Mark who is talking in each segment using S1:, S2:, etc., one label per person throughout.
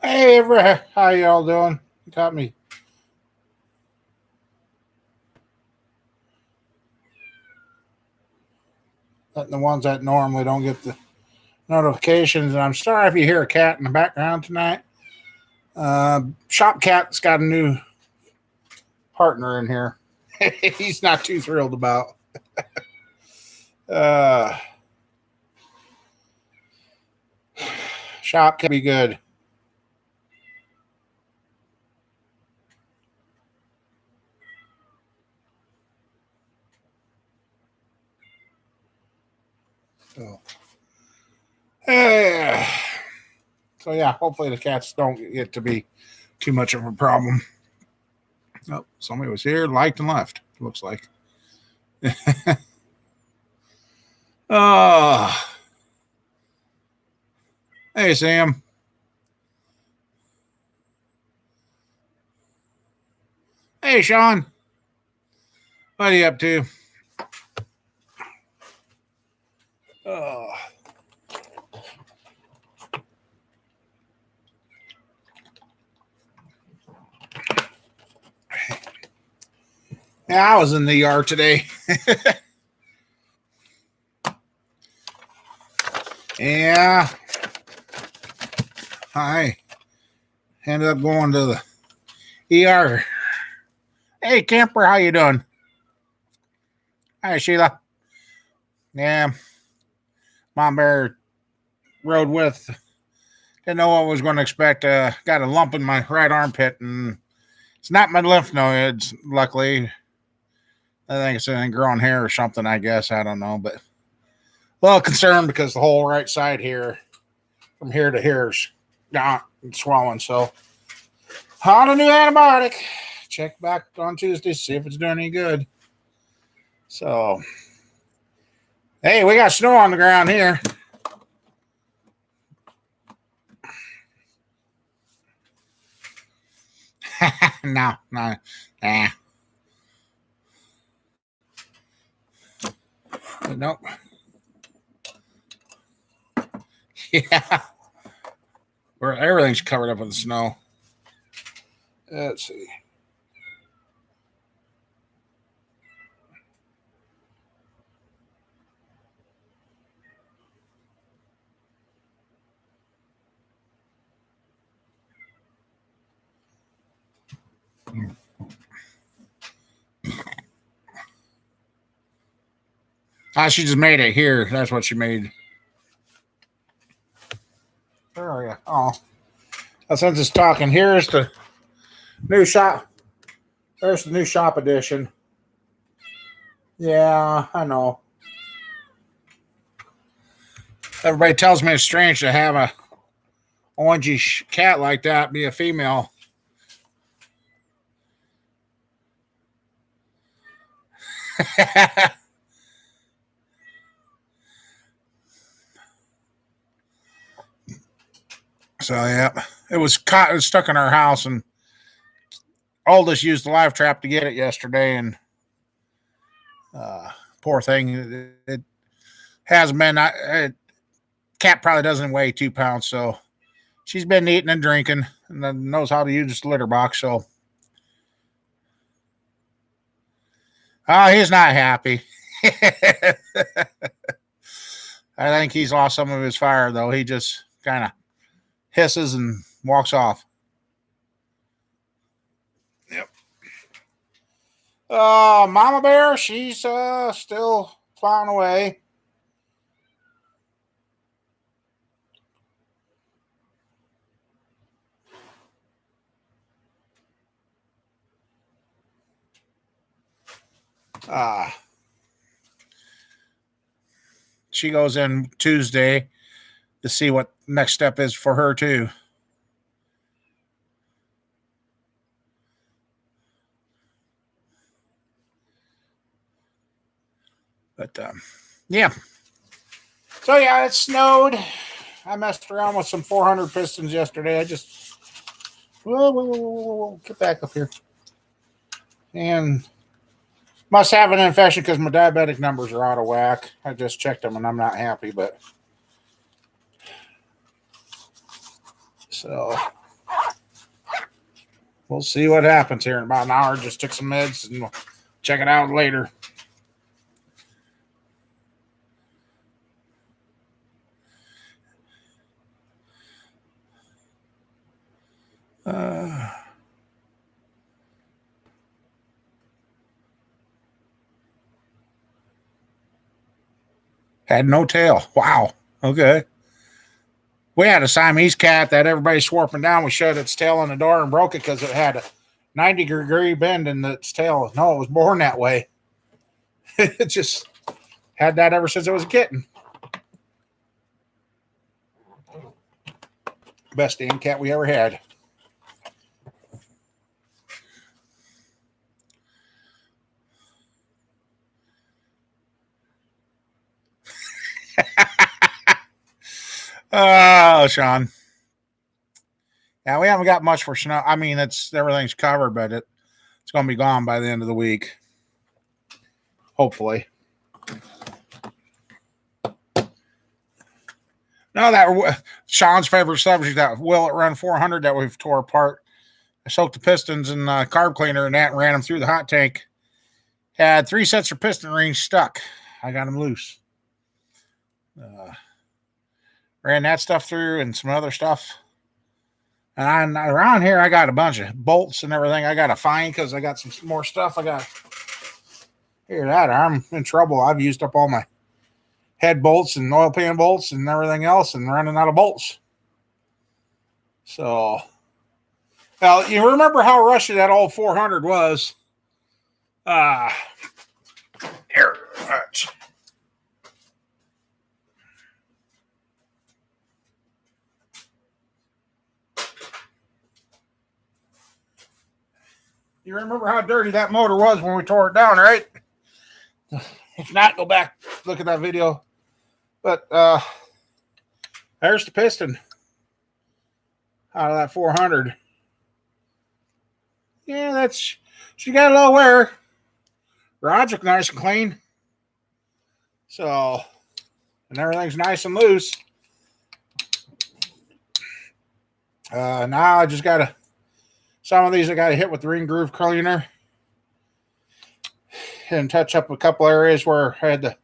S1: Hey, how y'all doing? You got me. Letting the ones that normally don't get the notifications. And I'm sorry if you hear a cat in the background tonight. Shop Cat's got a new partner in here. He's not too thrilled about. Uh, Shop can be good. So, uh, so yeah, hopefully the cats don't get to be too much of a problem. Oh, somebody was here, liked and left. Looks like. Oh, hey Sam. Hey Sean. What are you up to? Oh. Yeah, I was in the yard today. Yeah, I ended up going to the ER. Hey, camper, how you doing? Hi, Sheila. Yeah, Mom Bear rode with. Didn't know what I was going to expect. Got a lump in my right armpit, and it's not my lymph nodes. Luckily, I think it's an ingrown hair or something. I guess I don't know, but a little concerned because the whole right side here, from here to here, is gone and swollen. So, on a new antibiotic. Check back on Tuesday, see if it's doing any good. So, hey, we got snow on the ground here. No, nah. But nope. Yeah. Where everything's covered up with snow. Let's see. She just made it here. That's what she made. Where are you? Oh. Since it's talking, here's the new shop. There's the new shop edition. Yeah, I know. Everybody tells me it's strange to have a orangey cat like that be a female. So yeah, it was caught. It was stuck in our house, and Aldous used the live trap to get it yesterday, and poor thing, it has been. Cat probably doesn't weigh 2 pounds, so she's been eating and drinking, and then knows how to use the litter box. So, he's not happy. I think he's lost some of his fire, though. He just kind of hisses and walks off. Yep. Mama Bear, she's still plowing away. Uh, she goes in Tuesday to see what next step is for her too. But yeah. So yeah, it snowed. I messed around with some 400 pistons yesterday. I just whoa, get back up here. And must have an infection because my diabetic numbers are out of whack. I just checked them and I'm not happy, but so we'll see what happens here in about an hour. Just took some meds and we'll check it out later. Had no tail. Wow. Okay. We had a Siamese cat that everybody swore up and down. We shut its tail on the door and broke it because it had a 90-degree bend in its tail. No, it was born that way. It just had that ever since it was a kitten. Best damn cat we ever had. Oh, Sean. Yeah, we haven't got much for snow. I mean, everything's covered, but it's going to be gone by the end of the week. Hopefully. No, that Sean's favorite subject, that Will It Run 400 that we've tore apart. I soaked the pistons in carb cleaner and that and ran them through the hot tank. Had 3 sets of piston rings stuck. I got them loose. Ran that stuff through and some other stuff. And around here, I got a bunch of bolts and everything I got to find because I got some more stuff. Hear that? I'm in trouble. I've used up all my head bolts and oil pan bolts and everything else and running out of bolts. So, well, you remember how rushy that old 400 was? You remember how dirty that motor was when we tore it down, right? If not, go back, look at that video. But there's the piston out of that 400. Yeah, she got a little wear. Rods look nice and clean. So, and everything's nice and loose. Now I just got some of these I got to hit with the ring groove cleaner and touch up a couple areas where I had to.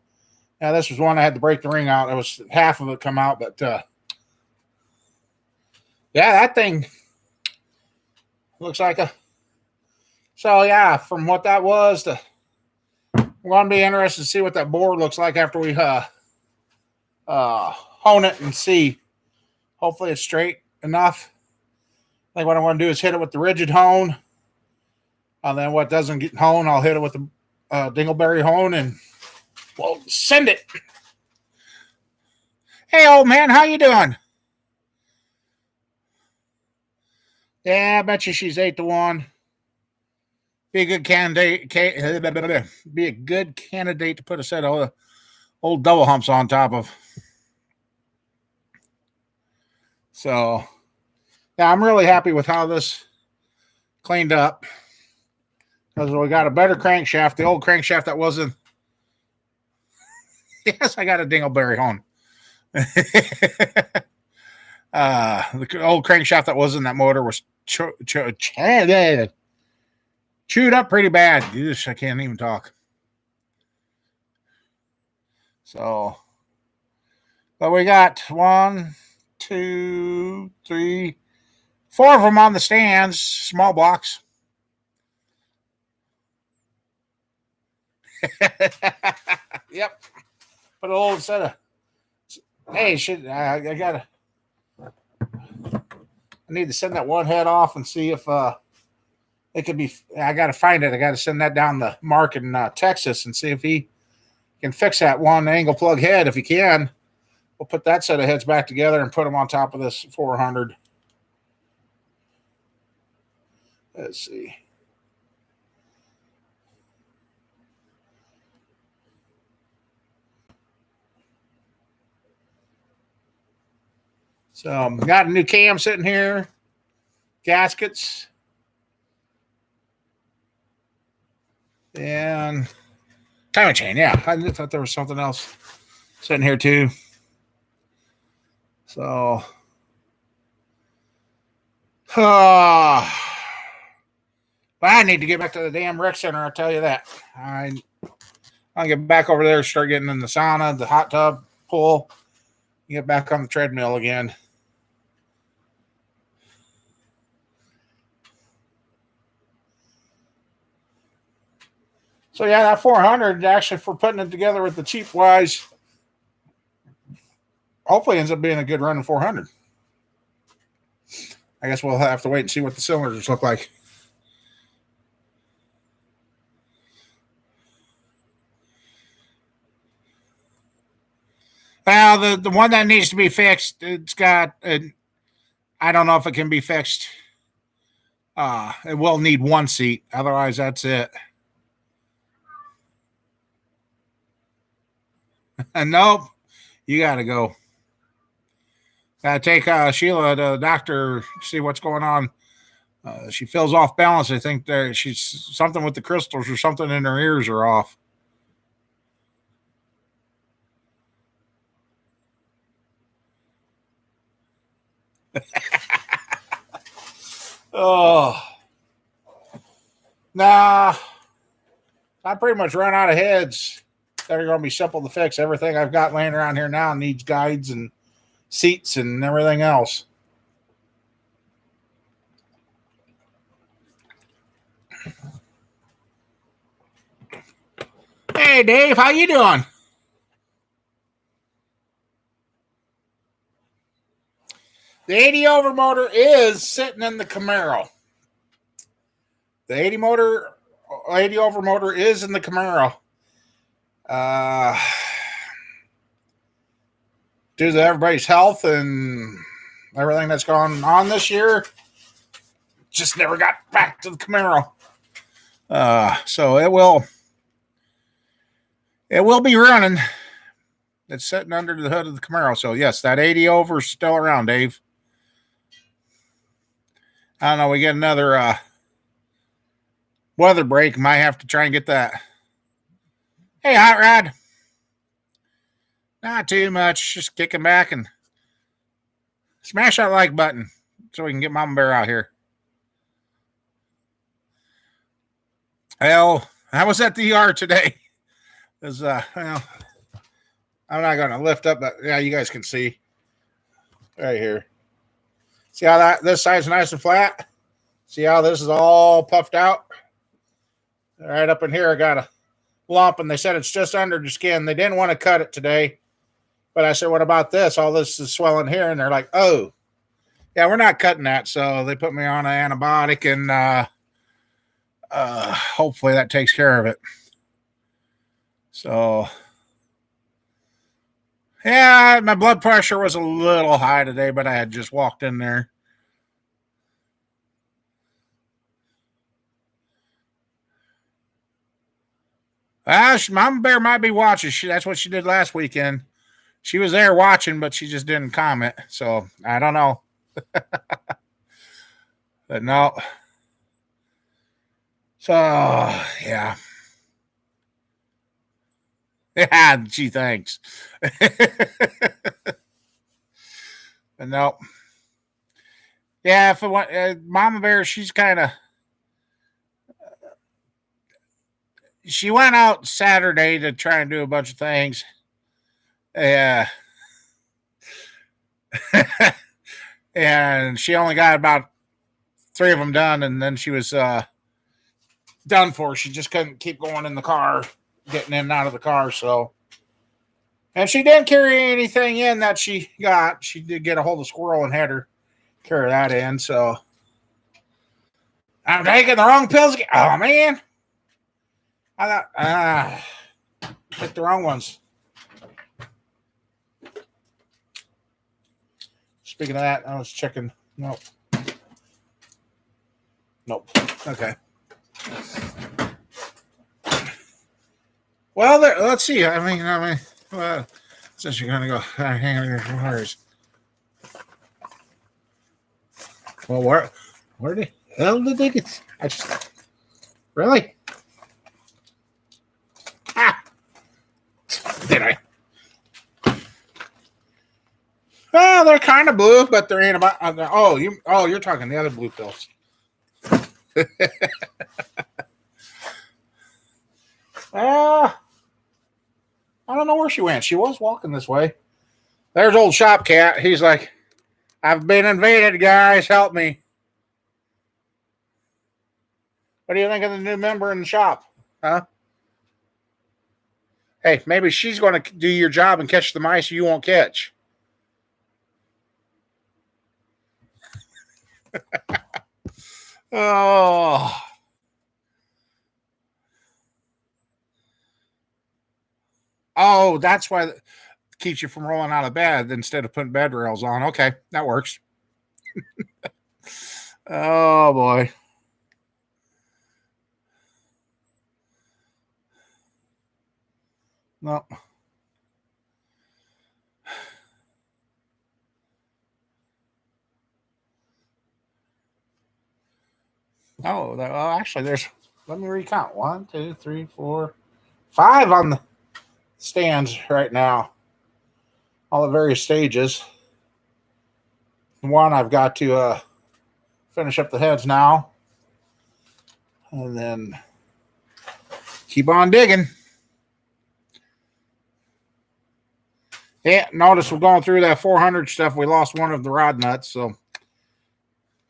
S1: Now this was one I had to break the ring out. It was half of it come out, but yeah, that thing looks like a. So yeah, from what that was to, I'm going to be interested to see what that board looks like after we hone it and see. Hopefully it's straight enough. I think what I'm going to do is hit it with the rigid hone. And then what doesn't get honed, I'll hit it with the dingleberry hone and we'll send it. Hey, old man, how you doing? Yeah, I bet you she's 8-1. Be a good candidate. Be a good candidate to put a set of old double humps on top of. So, yeah, I'm really happy with how this cleaned up because we got a better crankshaft. The old crankshaft that wasn't. Yes, I got a dingleberry hone. The old crankshaft that was in that motor was chewed up pretty bad. I can't even talk. So, but we got 1, 2, 3, 4 of them on the stands, small blocks. Yep. Put a little set of. Hey, I need to send that one head off and see if it could be. I got to find it. I got to send that down to Mark in Texas and see if he can fix that one angle plug head. If he can, we'll put that set of heads back together and put them on top of this 400. Let's see. So got a new cam sitting here, gaskets, and timing chain. Yeah, I thought there was something else sitting here too. So, But I need to get back to the damn rec center, I'll tell you that. I'll get back over there, start getting in the sauna, the hot tub, pool, get back on the treadmill again. So yeah, that 400 actually for putting it together with the cheap wise, hopefully ends up being a good run in 400. I guess we'll have to wait and see what the cylinders look like. Well, the one that needs to be fixed, it's got, I don't know if it can be fixed. It will need one seat. Otherwise, that's it. And nope, you got to go. Got to take Sheila to the doctor, see what's going on. She feels off balance. I think she's something with the crystals or something in her ears are off. Oh, nah. I pretty much run out of heads that are going to be simple to fix. Everything I've got laying around here now needs guides and seats and everything else. Hey, Dave, how you doing? The 80 over motor is sitting in the Camaro. The 80 over motor is in the Camaro. Due to everybody's health and everything that's gone on this year, just never got back to the Camaro. So it will be running. It's sitting under the hood of the Camaro. So yes, that 80 over is still around, Dave. I don't know. We get another weather break. Might have to try and get that. Hey, Hot Rod. Not too much. Just kicking back and smash that like button so we can get Mama Bear out here. Hell, I was at the ER today. Well, I'm not going to lift up, but yeah, you guys can see right here. See how this side's nice and flat? See how this is all puffed out? Right up in here, I got a lump, and they said it's just under the skin. They didn't want to cut it today. But I said, what about this? All this is swelling here. And they're like, oh, yeah, we're not cutting that. So they put me on an antibiotic, and hopefully that takes care of it. So, yeah, my blood pressure was a little high today, but I had just walked in there. Mama Bear might be watching. That's what she did last weekend. She was there watching, but she just didn't comment. So, I don't know. But no. So, yeah. Yeah, gee, thanks. But no. Yeah, if it went, Mama Bear, she's kind of. She went out Saturday to try and do a bunch of things. Yeah. And she only got about 3 of them done, and then she was done for. She just couldn't keep going in the car, getting in and out of the car. So, and she didn't carry anything in that she got. She did get a hold of Squirrel and had her carry that in. So, I'm taking the wrong pills again. Oh man, I thought picked the wrong ones. Speaking of that, I was checking. Nope. Okay. Well, let's see. I mean, since you're gonna go hang on your wires. Well, where the hell did they get? Really? Did I? Well, they're kind of blue, but they're antibiotics. You're talking the other blue pills. I don't know where she went. She was walking this way. There's old shop cat. He's like, I've been invaded, guys. Help me. What do you think of the new member in the shop? Huh? Hey, maybe she's going to do your job and catch the mice you won't catch. Oh. Oh, that's why it keeps you from rolling out of bed instead of putting bed rails on. Okay, that works. Oh, boy. No. Oh, well, actually, let me recount. 1, 2, 3, 4, 5 on the stands right now. All the various stages. One, I've got to finish up the heads now. And then keep on digging. Yeah, notice we're going through that 400 stuff. We lost one of the rod nuts, so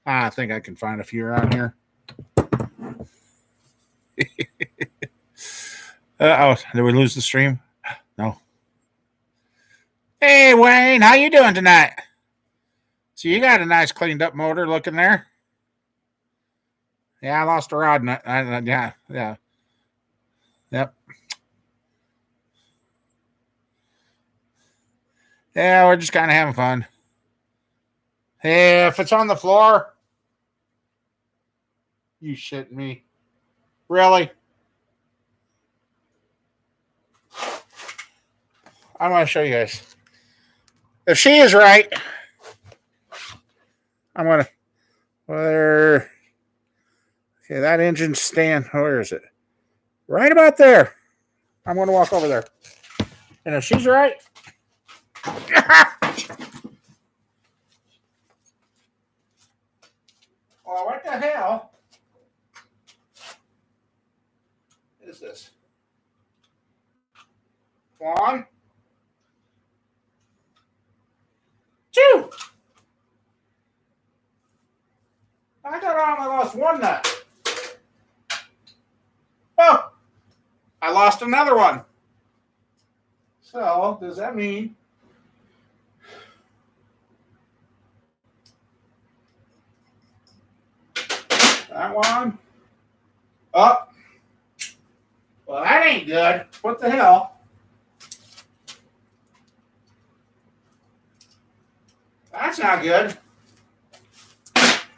S1: I think I can find a few around here. Oh, did we lose the stream? No. Hey, Wayne, how you doing tonight? So you got a nice cleaned up motor looking there. Yeah, I lost a rod nut. Yeah. Yep. Yeah, we're just kind of having fun. Hey, if it's on the floor, you shitting me. Really? I want to show you guys. If she is right, I'm going to. Where? Okay, that engine stand. Where is it? Right about there. I'm going to walk over there. And if she's right. Well, what the hell is this? 1, 2. I thought I only lost one nut. Oh, I lost another one. So, does that mean that one? Oh, well, that ain't good. What the hell? That's not good.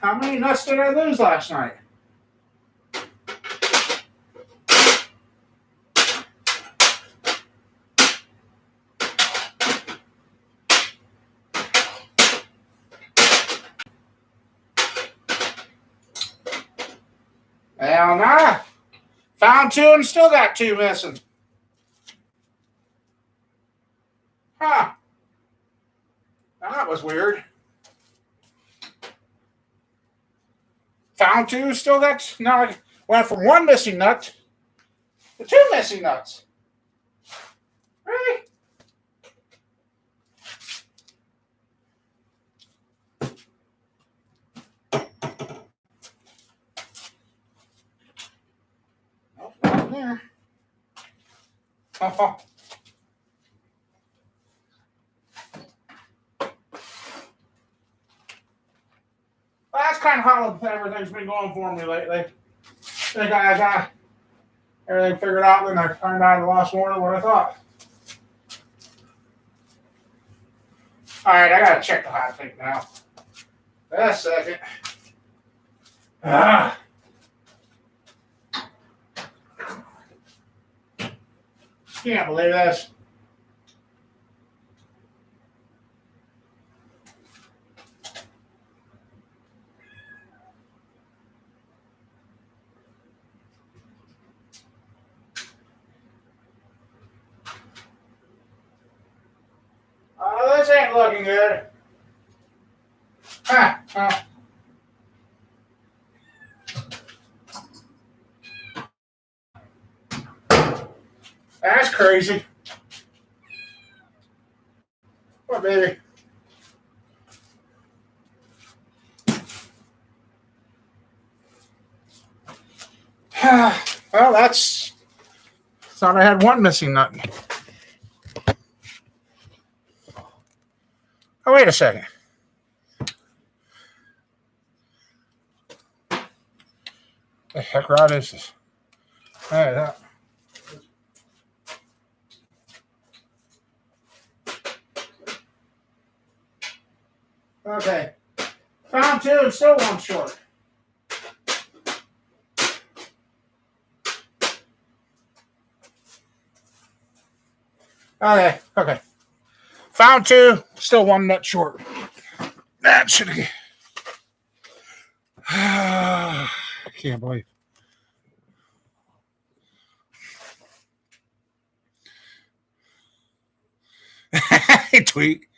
S1: How many nuts did I lose last night? Well, nah. Found 2 and still got 2 missing. Huh. That was weird. Found 2, still got. Now I went from 1 missing nut to 2 missing nuts. Really? Nope, not there. Oh. Well, that's kind of how everything's been going for me lately. I think I got everything figured out, then I turned out I lost more than what I thought. All right, I gotta check the hot thing now. Just a second. Can't believe this. Oh, this ain't looking good. crazy. What, baby? Well, that's... Thought I had one missing nut. Oh, wait a second. The heck rod is this? All right, okay. Found two and still one short. Okay. Found two, still one nut short. That should have... I can't believe. Tweak.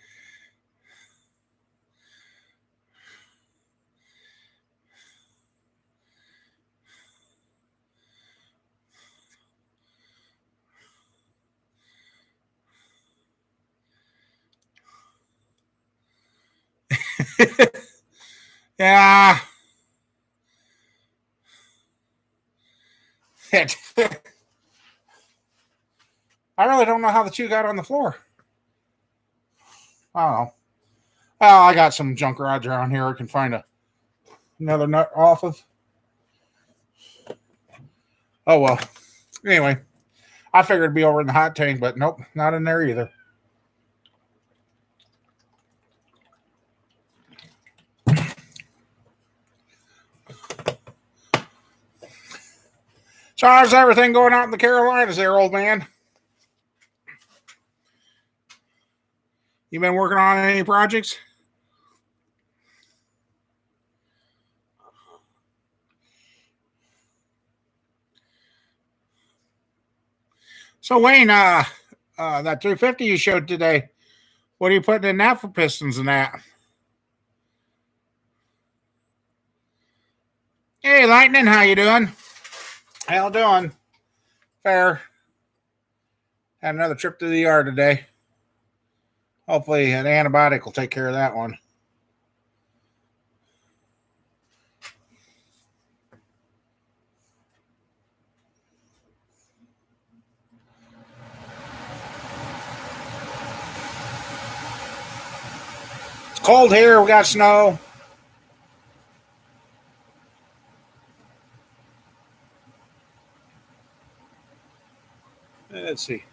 S1: Yeah. I really don't know how the two got on the floor. I don't know. Oh, I got some junk rods around here I can find another nut off of. Oh, well. Anyway, I figured it'd be over in the hot tank, but nope, not in there either. So how's everything going out in the Carolinas there, old man? You been working on any projects? So Wayne, that 350 you showed today, what are you putting in that for pistons and that? Hey, Lightning, how you doing? How you doing? Fair. Had another trip to the ER today. Hopefully an antibiotic will take care of that one. It's cold here. We got snow. Let's see.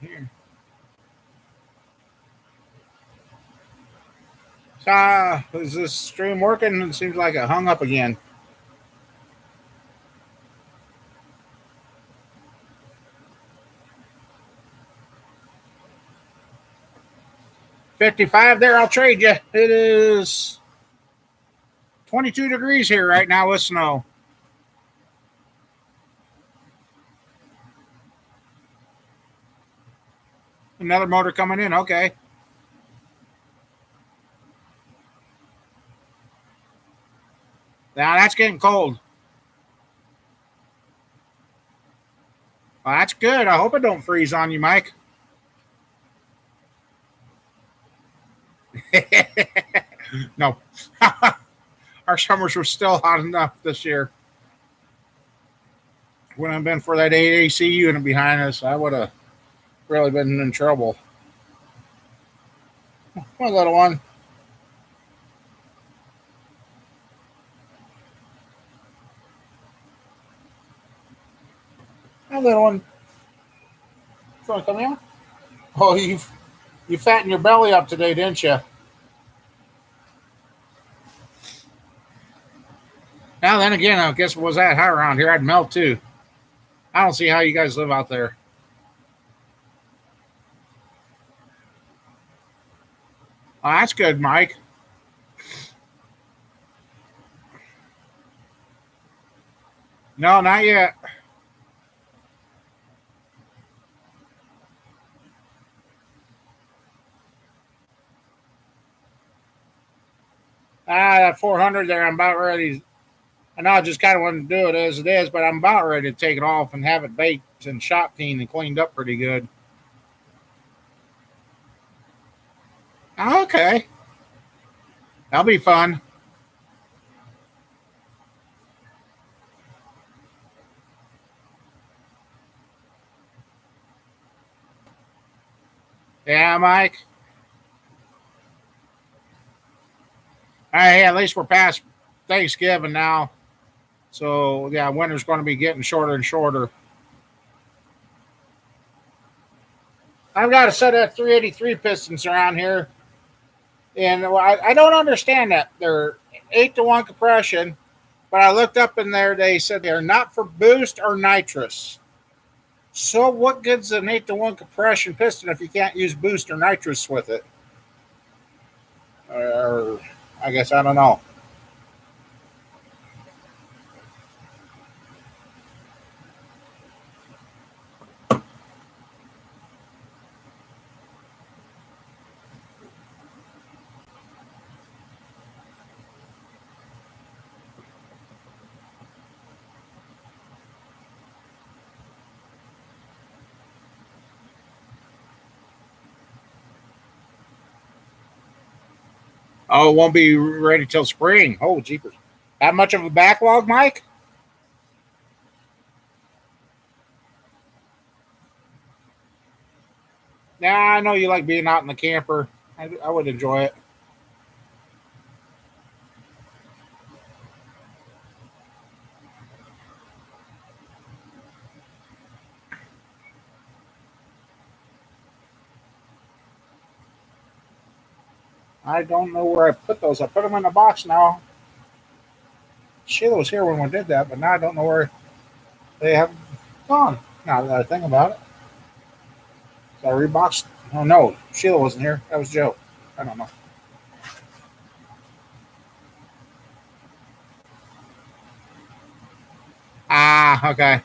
S1: Here. Is this stream working? It seems like it hung up again. $55 there. I'll trade you. It is 22 degrees here right now with snow. Another motor coming in. Okay. Now that's getting cold. Well, that's good. I hope it don't freeze on you, Mike. No. Our summers were still hot enough this year. Wouldn't have been for that AC unit behind us, I would have really been in trouble. One little one. A little one. You want to come here? Oh, you fattened your belly up today, didn't you? Now then again, I guess it was that hot around here, I'd melt too. I don't see how you guys live out there. Oh, that's good, Mike. No, not yet. That 400 there, I'm about ready. I know I just kind of want to do it as it is, but I'm about ready to take it off and have it baked and shop cleaned and cleaned up pretty good. Okay, that'll be fun. Yeah, Mike. Hey, at least we're past Thanksgiving now. So yeah, winter's going to be getting shorter and shorter. I've got a set of 383 pistons around here, and I don't understand that. They're 8-to-1 compression, but I looked up in there. They said they're not for boost or nitrous. So what good's an 8-to-1 compression piston if you can't use boost or nitrous with it? Or I guess I don't know. Oh, it won't be ready till spring. Oh, jeepers! That much of a backlog, Mike? Yeah, I know you like being out in the camper. I would enjoy it. I don't know where I put those. I put them in a box now. Sheila was here when we did that, but now I don't know where they have gone. Now that I think about it, so I reboxed. Oh no, Sheila wasn't here. That was Joe. I don't know. Ah, okay.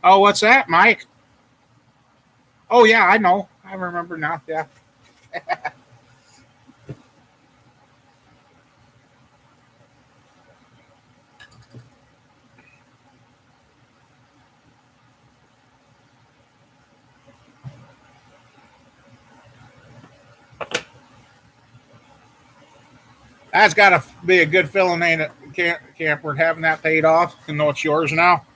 S1: Oh, what's that, Mike? Oh yeah, I know. I remember now. Yeah. That's got to be a good feeling, ain't it, Camper, having that paid off and know it's yours now.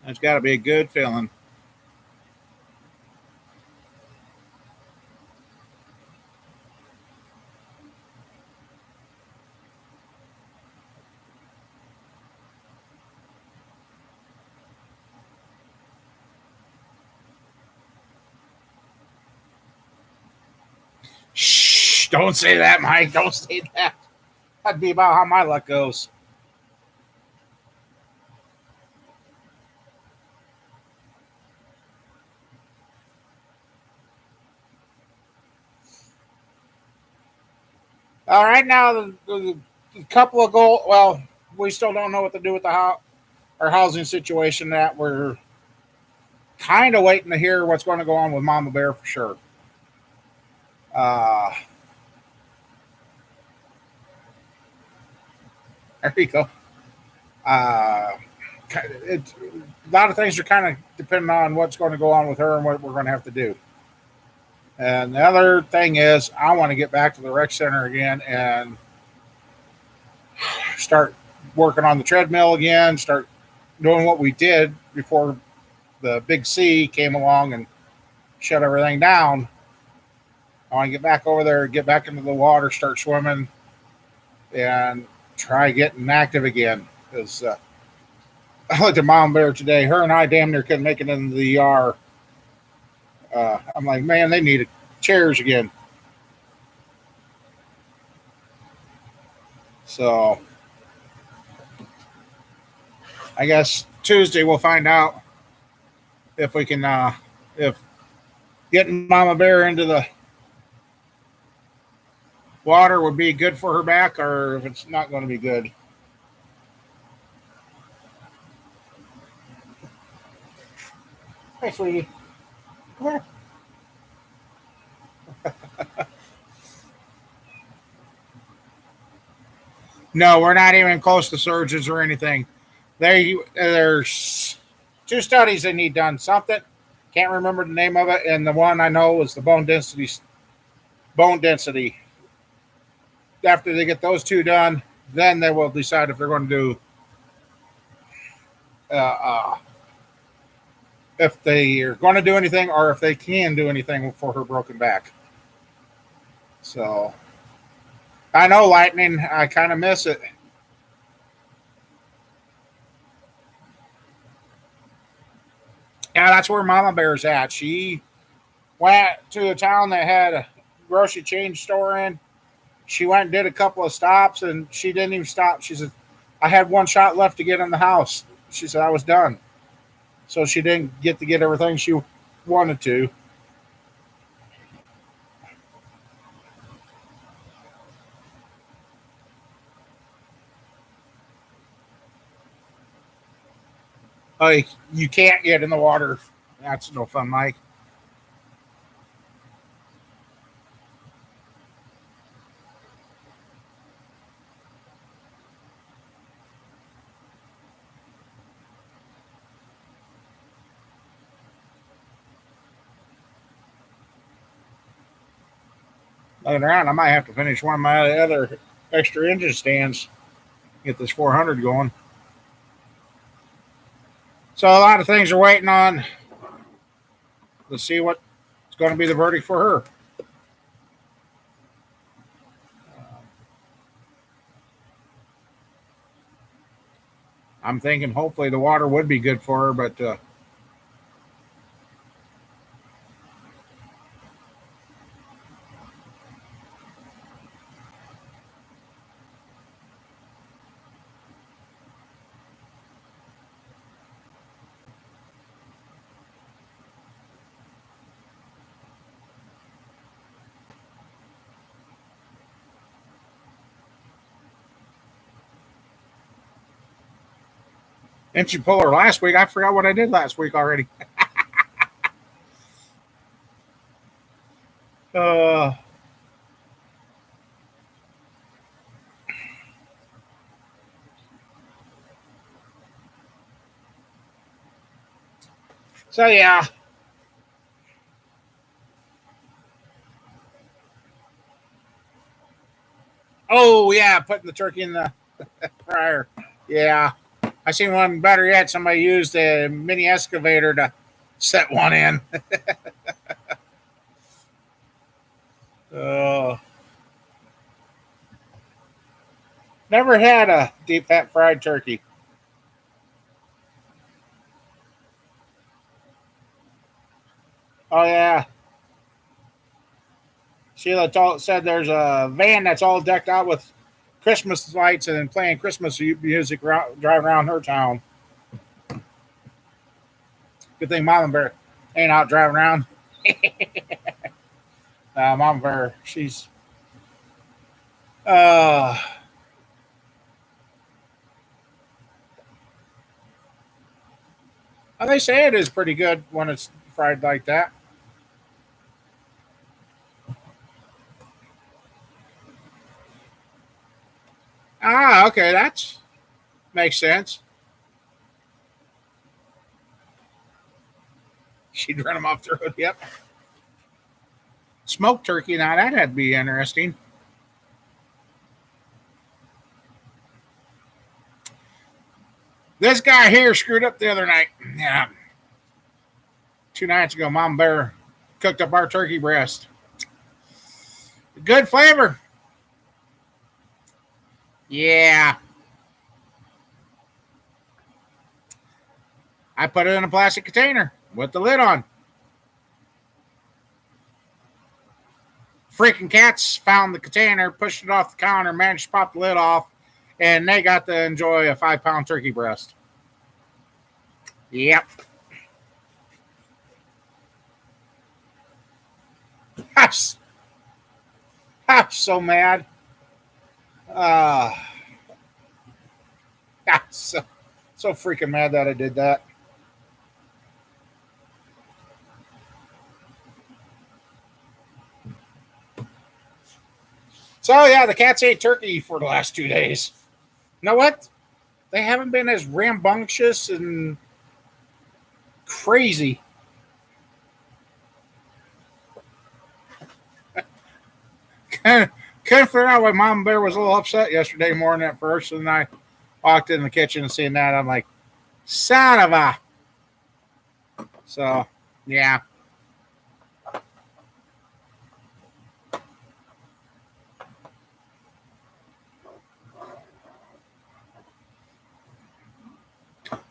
S1: That's got to be a good feeling. Shh! Don't say that, Mike. Don't say that. That'd be about how my luck goes. All right, now the couple of goal. Well, we still don't know what to do with our housing situation. That we're kind of waiting to hear what's going to go on with Mama Bear for sure. Uh, there you go. Uh, a lot of things are kind of depending on what's going to go on with her and what we're going to have to do. And the other thing is, I want to get back to the rec center again and start working on the treadmill again. Start doing what we did before the big C came along and shut everything down. I want to get back over there, get back into the water, start swimming, and try getting active again. Because I looked at Mom Bear today. Her and I damn near couldn't make it into the ER. I'm like, man, they needed chairs again. So I guess Tuesday we'll find out if we can, if getting Mama Bear into the water would be good for her back, or if it's not going to be good. Hey, sweetie. Come here. No, we're not even close to surgeons or anything. There's two studies they need done. Something can't remember the name of it, and the one I know is the bone density. Bone density. After they get those two done, then they will decide if they're going to do uh, uh, if they are going to do anything or if they can do anything for her broken back. So I know lightning. I kind of miss it. Yeah, that's where Mama Bear's at. She went to a town that had a grocery chain store in. She went and did a couple of stops, and she didn't even stop. She said, "I had one shot left to get in the house." She said, "I was done." So she didn't get to get everything she wanted to. Like, you can't get in the water. That's no fun, Mike. Looking around, I might have to finish one of my other extra engine stands. Get this 400 going. So a lot of things are waiting on. Let's see what's going to be the verdict for her. I'm thinking hopefully the water would be good for her, but didn't you pull her last week? I forgot what I did last week already. Uh, so yeah. Oh yeah, putting the turkey in the fryer. Yeah, I seen one better yet. Somebody used a mini excavator to set one in. Uh, Never had a deep fat fried turkey. Oh yeah, Sheila said there's a van that's all decked out with Christmas lights and playing Christmas music driving around her town. Good thing Mama Bear ain't out driving around. Mama Bear, she's uh they say it is pretty good when it's fried like that. Ah, okay, that makes sense. She'd run them off the road. Yep. Smoked turkey. Now that'd be interesting. This guy here screwed up the other night. Yeah, 2 nights ago, Mom Bear cooked up our turkey breast. Good flavor. Yeah. I put it in a plastic container with the lid on. Freaking cats found the container, pushed it off the counter, managed to pop the lid off, and they got to enjoy a 5 pound turkey breast. Yep. I'm so mad. Uh, I'm so freaking mad that I did that. So yeah, the cats ate turkey for the last 2 days. You know what? They haven't been as rambunctious and crazy. Couldn't figure out why Mom Bear was a little upset yesterday morning at first, and I walked in the kitchen and seeing that, I'm like, son of a. So, yeah.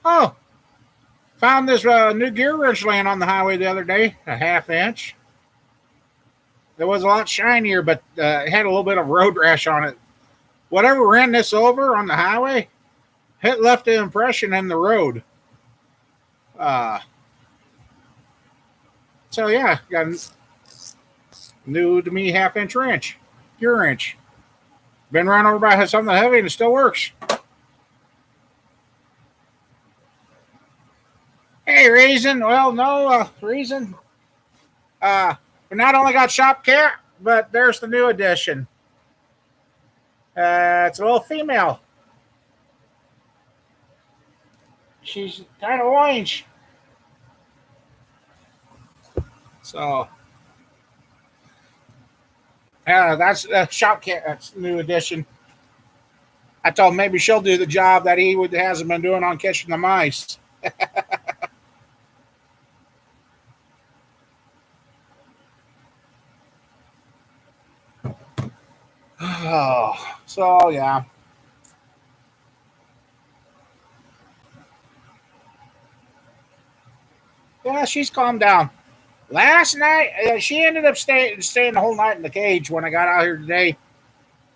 S1: Oh, found this new gear wrench laying on the highway the other day, a half inch. It was a lot shinier, but it had a little bit of road rash on it. Whatever ran this over on the highway, it left an impression in the road. Uh, so yeah, got a new to me half inch wrench, gear wrench. Been run over by something heavy and it still works. Hey, Reason. Well, no, Reason. We not only got Shop Cat, but there's the new edition. It's a little female. She's kind of orange. So, that's Shop Cat. That's the new edition. I told him maybe she'll do the job that he hasn't been doing on catching the mice. Oh, so yeah. Yeah, she's calmed down. Last night, she ended up staying the whole night in the cage when I got out here today.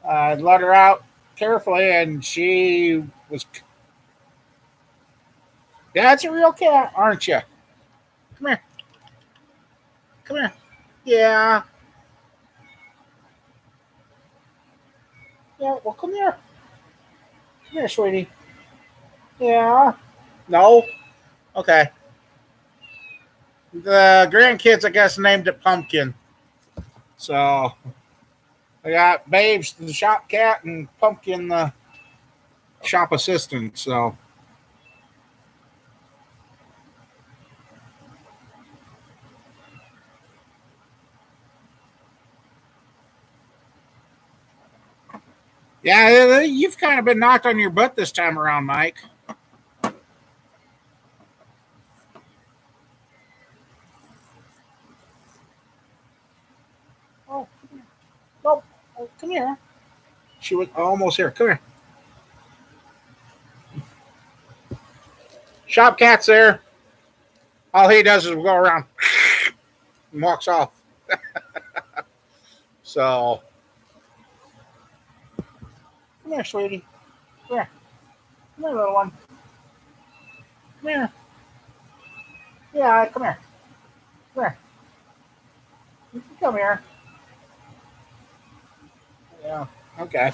S1: I let her out carefully, and she was. Yeah, that's a real cat, aren't you? Come here. Come here. Yeah. Yeah, well, come here. Come here, sweetie. Yeah. No? Okay. The grandkids, I guess, named it Pumpkin. So I got Babes, the shop cat, and Pumpkin, the shop assistant. So yeah, you've kind of been knocked on your butt this time around, Mike. Oh, no, oh, come here. She was almost here. Come here. Shop cat's there. All he does is go around and walks off. So come here, sweetie. Come here. Come here, little one. Come here. Yeah, come here. Come here. You can come here. Yeah. Okay.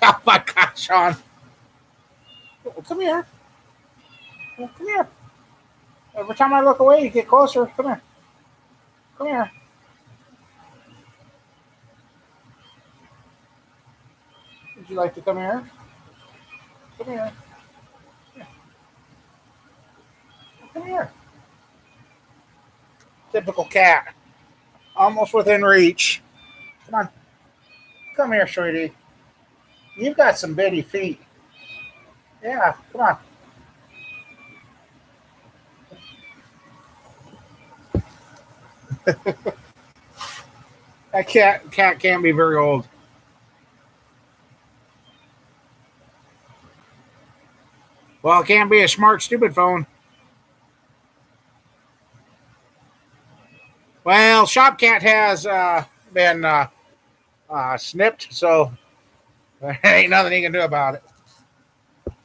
S1: Oh my gosh, Sean. Come here. Come here. Every time I look away, you get closer. Come here. Come here. Would you like to come here? Come here. Come here. Typical cat. Almost within reach. Come on. Come here, sweetie. You've got some bitty feet. Yeah, come on. That cat can't be very old. Well, it can't be a smart, stupid phone. Well, Shop Cat has been snipped, so there ain't nothing he can do about it.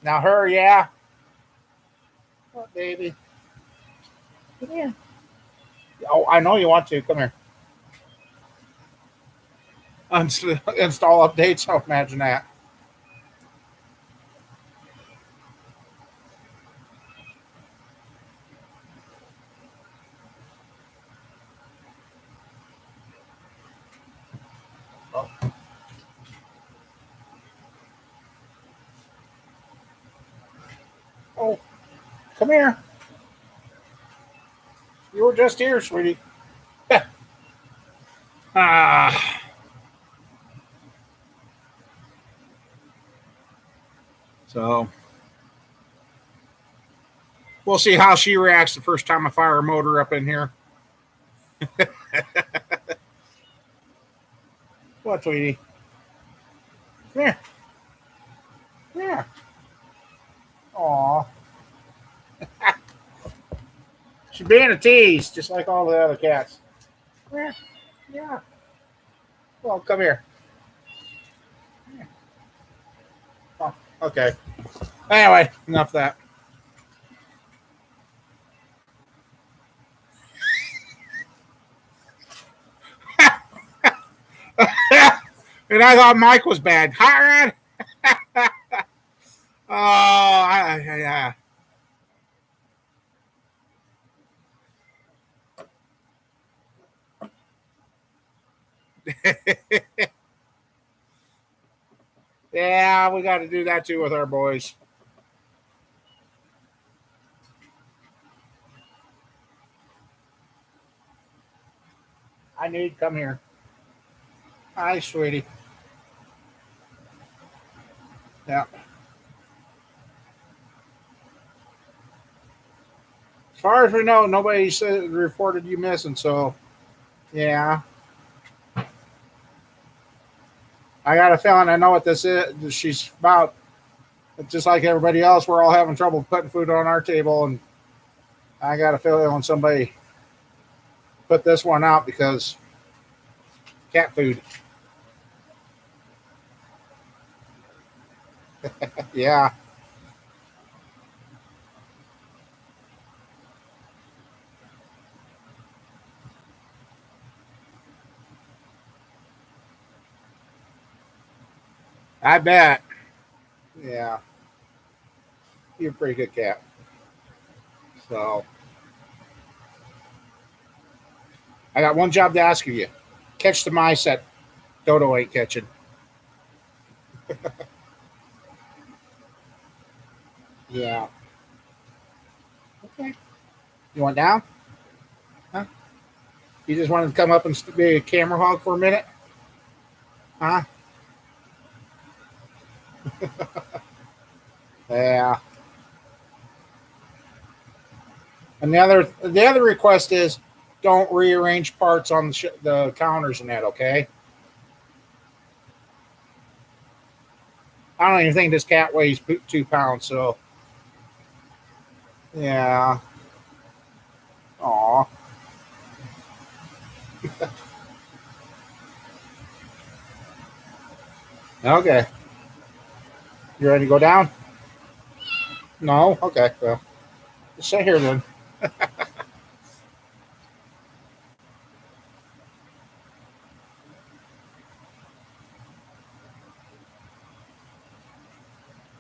S1: Now, her, yeah. Oh, baby. Come here. Oh, I know you want to. Come here. Install updates. Oh, imagine that. Oh, oh, come here. You were just here, sweetie. Ah, so we'll see how she reacts the first time I fire a motor up in here. What, sweetie? Come here. Come here. Aw. She's being a tease, just like all the other cats. Yeah. Yeah. Well, come here. Oh, okay. Anyway, enough of that. And I thought Mike was bad. Hi, Rod. Oh, yeah. Yeah, we got to do that too with our boys. I need come here. Hi, sweetie. Yeah. As far as we know, nobody said reported you missing. So, yeah, I got a feeling I know what this is. She's about just like everybody else. We're all having trouble putting food on our table, and I got a feeling somebody put this one out because cat food. Yeah, I bet. Yeah, you're a pretty good cat. So, I got one job to ask of you: catch the mice that Dodo ain't catching. Yeah. Okay. You want down? Huh? You just wanted to come up and be a camera hog for a minute? Huh? Yeah. And the other request is don't rearrange parts on the counters and that. Okay. I don't even think this cat weighs 2 pounds. So yeah. Aw. Okay. You ready to go down? No. Okay. Well, just sit here then.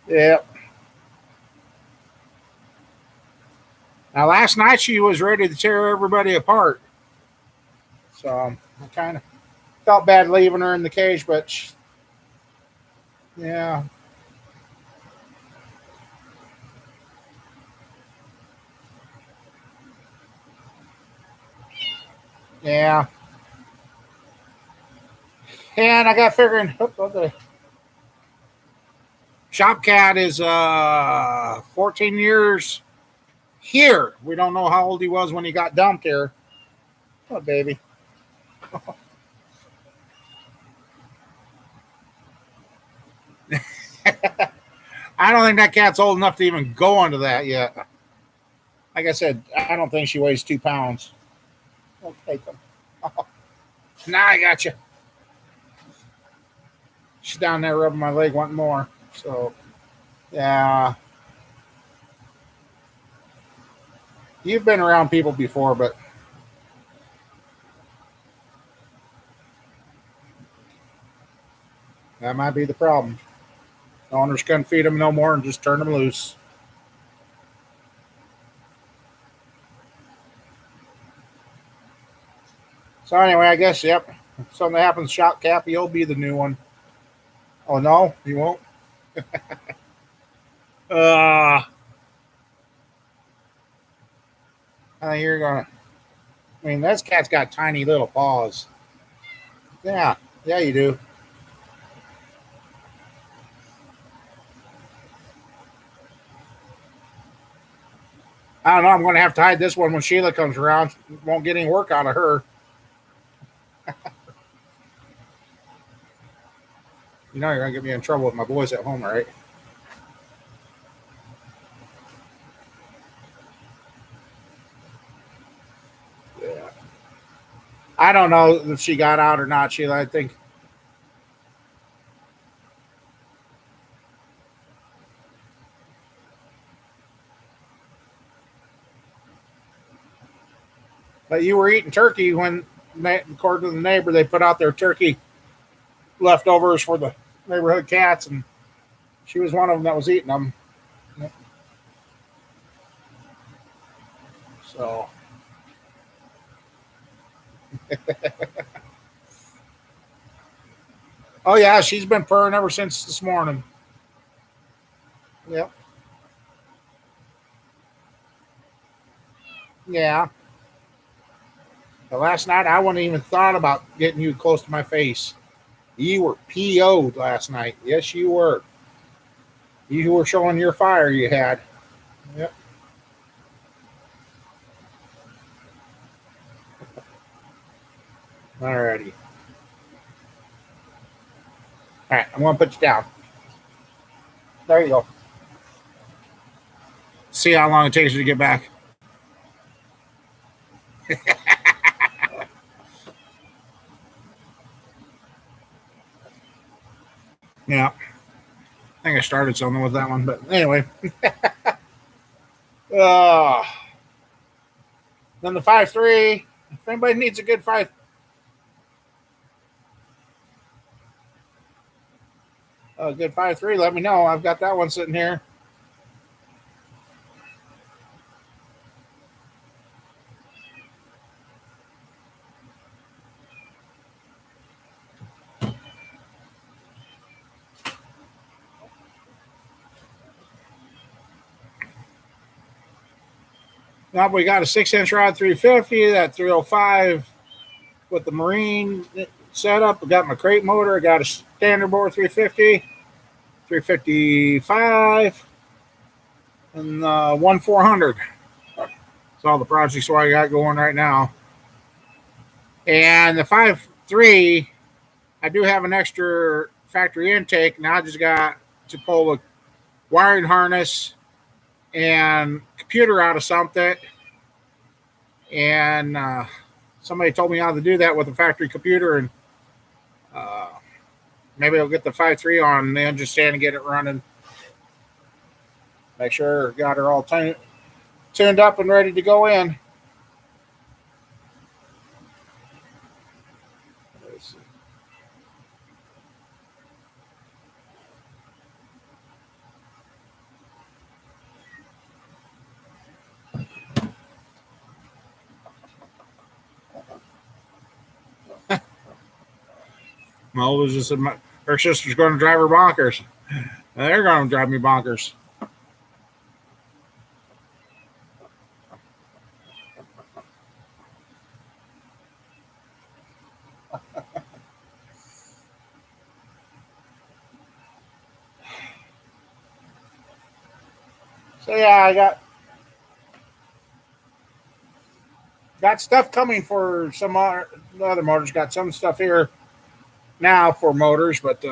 S1: Yeah. Now last night she was ready to tear everybody apart. So I kind of felt bad leaving her in the cage, but yeah. Yeah. And I got figuring. Okay. Shop cat is 14 years here. We don't know how old he was when he got dumped here. Oh, baby. I don't think that cat's old enough to even go onto that yet. Like I said, I don't think she weighs 2 pounds. I'll take him. Oh, now I got you. She's down there rubbing my leg, wanting more. So, yeah. You've been around people before, but That might be the problem. The owners couldn't feed them no more and just turn them loose. So anyway, I guess, yep. If something happens, Shop Cappy, you'll be the new one. Oh, no? You won't? I think you're going to. I mean, this cat's got tiny little paws. Yeah. Yeah, you do. I don't know. I'm going to have to hide this one when Sheila comes around. Won't get any work out of her. You know you're going to get me in trouble with my boys at home, right? Yeah. I don't know if she got out or not, Sheila. I think. But you were eating turkey when, according to the neighbor, they put out their turkey leftovers for the neighborhood cats, and she was one of them that was eating them. So, oh yeah, she's been purring ever since this morning. Yep. Yeah. But last night I wouldn't even thought about getting you close to my face. You were PO'd last night. Yes, you were. You were showing your fire you had. Yep. Alrighty. All right, I'm gonna put you down. There you go. See how long it takes you to get back. Yeah. I think I started something with that one, but anyway. Uh, then the 5.3. If anybody needs a good good 5.3, let me know. I've got that one sitting here. Now we got a 6-inch rod 350, that 305 with the Marine setup. I got my crate motor. I got a standard bore 350, 355, and 1 400. That's all the projects I got going right now. And the 5.3, I do have an extra factory intake. Now I just got to pull a wiring harness and computer out of something. And somebody told me how to do that with a factory computer. And maybe I'll get the 5.3 on then just stand and get it running. Make sure I got her all tuned up and ready to go in. Well, it was just her sister's going to drive her bonkers. They're going to drive me bonkers. So yeah, I got stuff coming for some other motors. Got some stuff here now for motors, but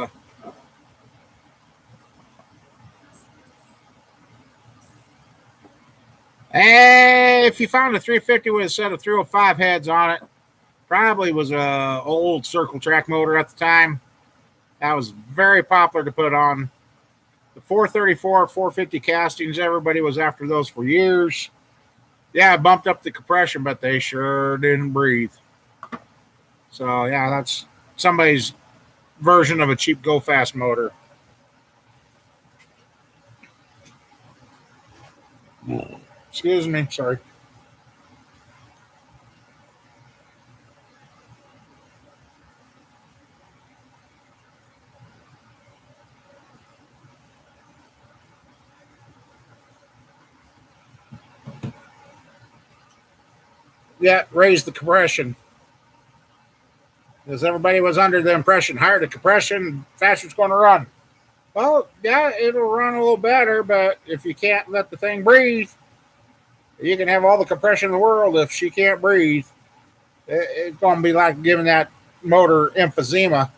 S1: if you found a 350 with a set of 305 heads on it, probably was a old circle track motor at the time. That was very popular to put on. The 434, 450 castings, everybody was after those for years. Yeah, it bumped up the compression, but they sure didn't breathe. So yeah, that's somebody's version of a cheap go fast motor. Excuse me, sorry. Yeah, raise the compression. Because everybody was under the impression higher the compression, faster it's going to run. Well, yeah, it'll run a little better, but if you can't let the thing breathe, you can have all the compression in the world. If she can't breathe, it's going to be like giving that motor emphysema.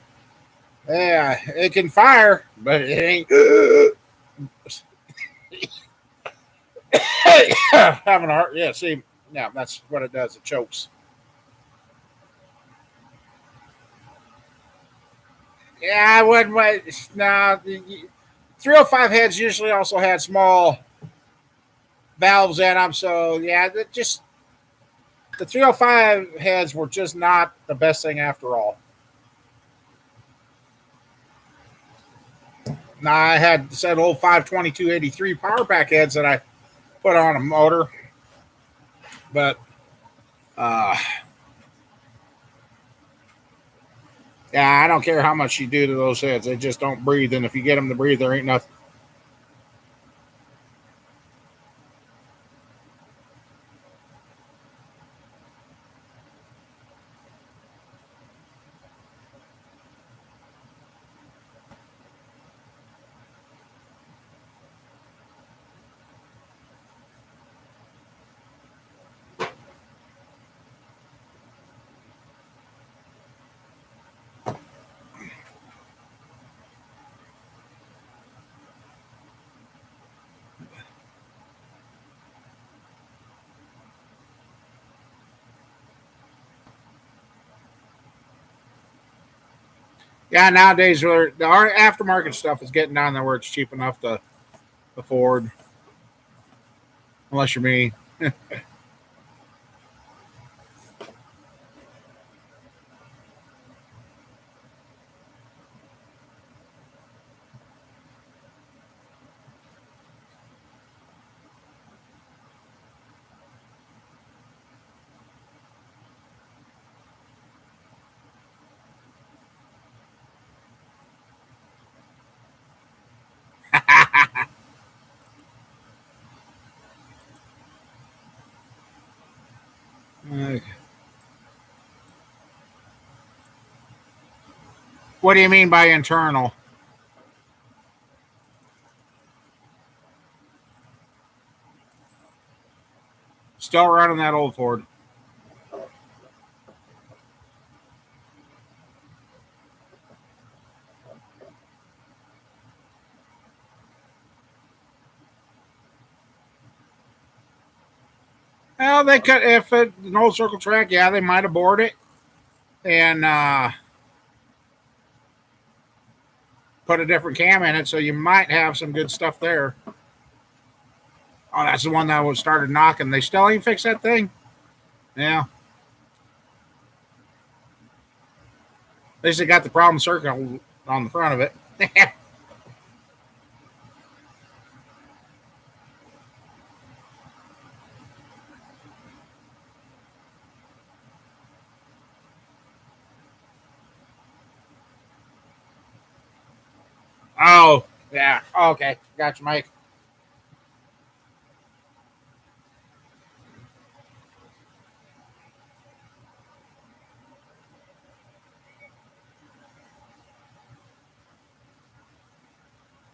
S1: Yeah, it can fire, but it ain't having a heart. Yeah, see, yeah, that's what it does. It chokes. Yeah, I wouldn't wait. No, 305 heads usually also had small valves in them, so yeah, just the 305 heads were just not the best thing after all. Now I had said old 52283 power pack heads that I put on a motor, but uh, yeah, I don't care how much you do to those heads; they just don't breathe. And if you get them to breathe, there ain't nothing. Yeah, nowadays where the aftermarket stuff is getting down there where it's cheap enough to afford, unless you're me. What do you mean by internal? Still running that old Ford. Well, they could if it an old circle track. Yeah, they might have bored it and put a different cam in it, so you might have some good stuff there. Oh, that's the one that was started knocking. They still ain't fixed that thing. Yeah, at least they got the problem circle on the front of it. Oh, yeah. Okay, gotcha, Mike.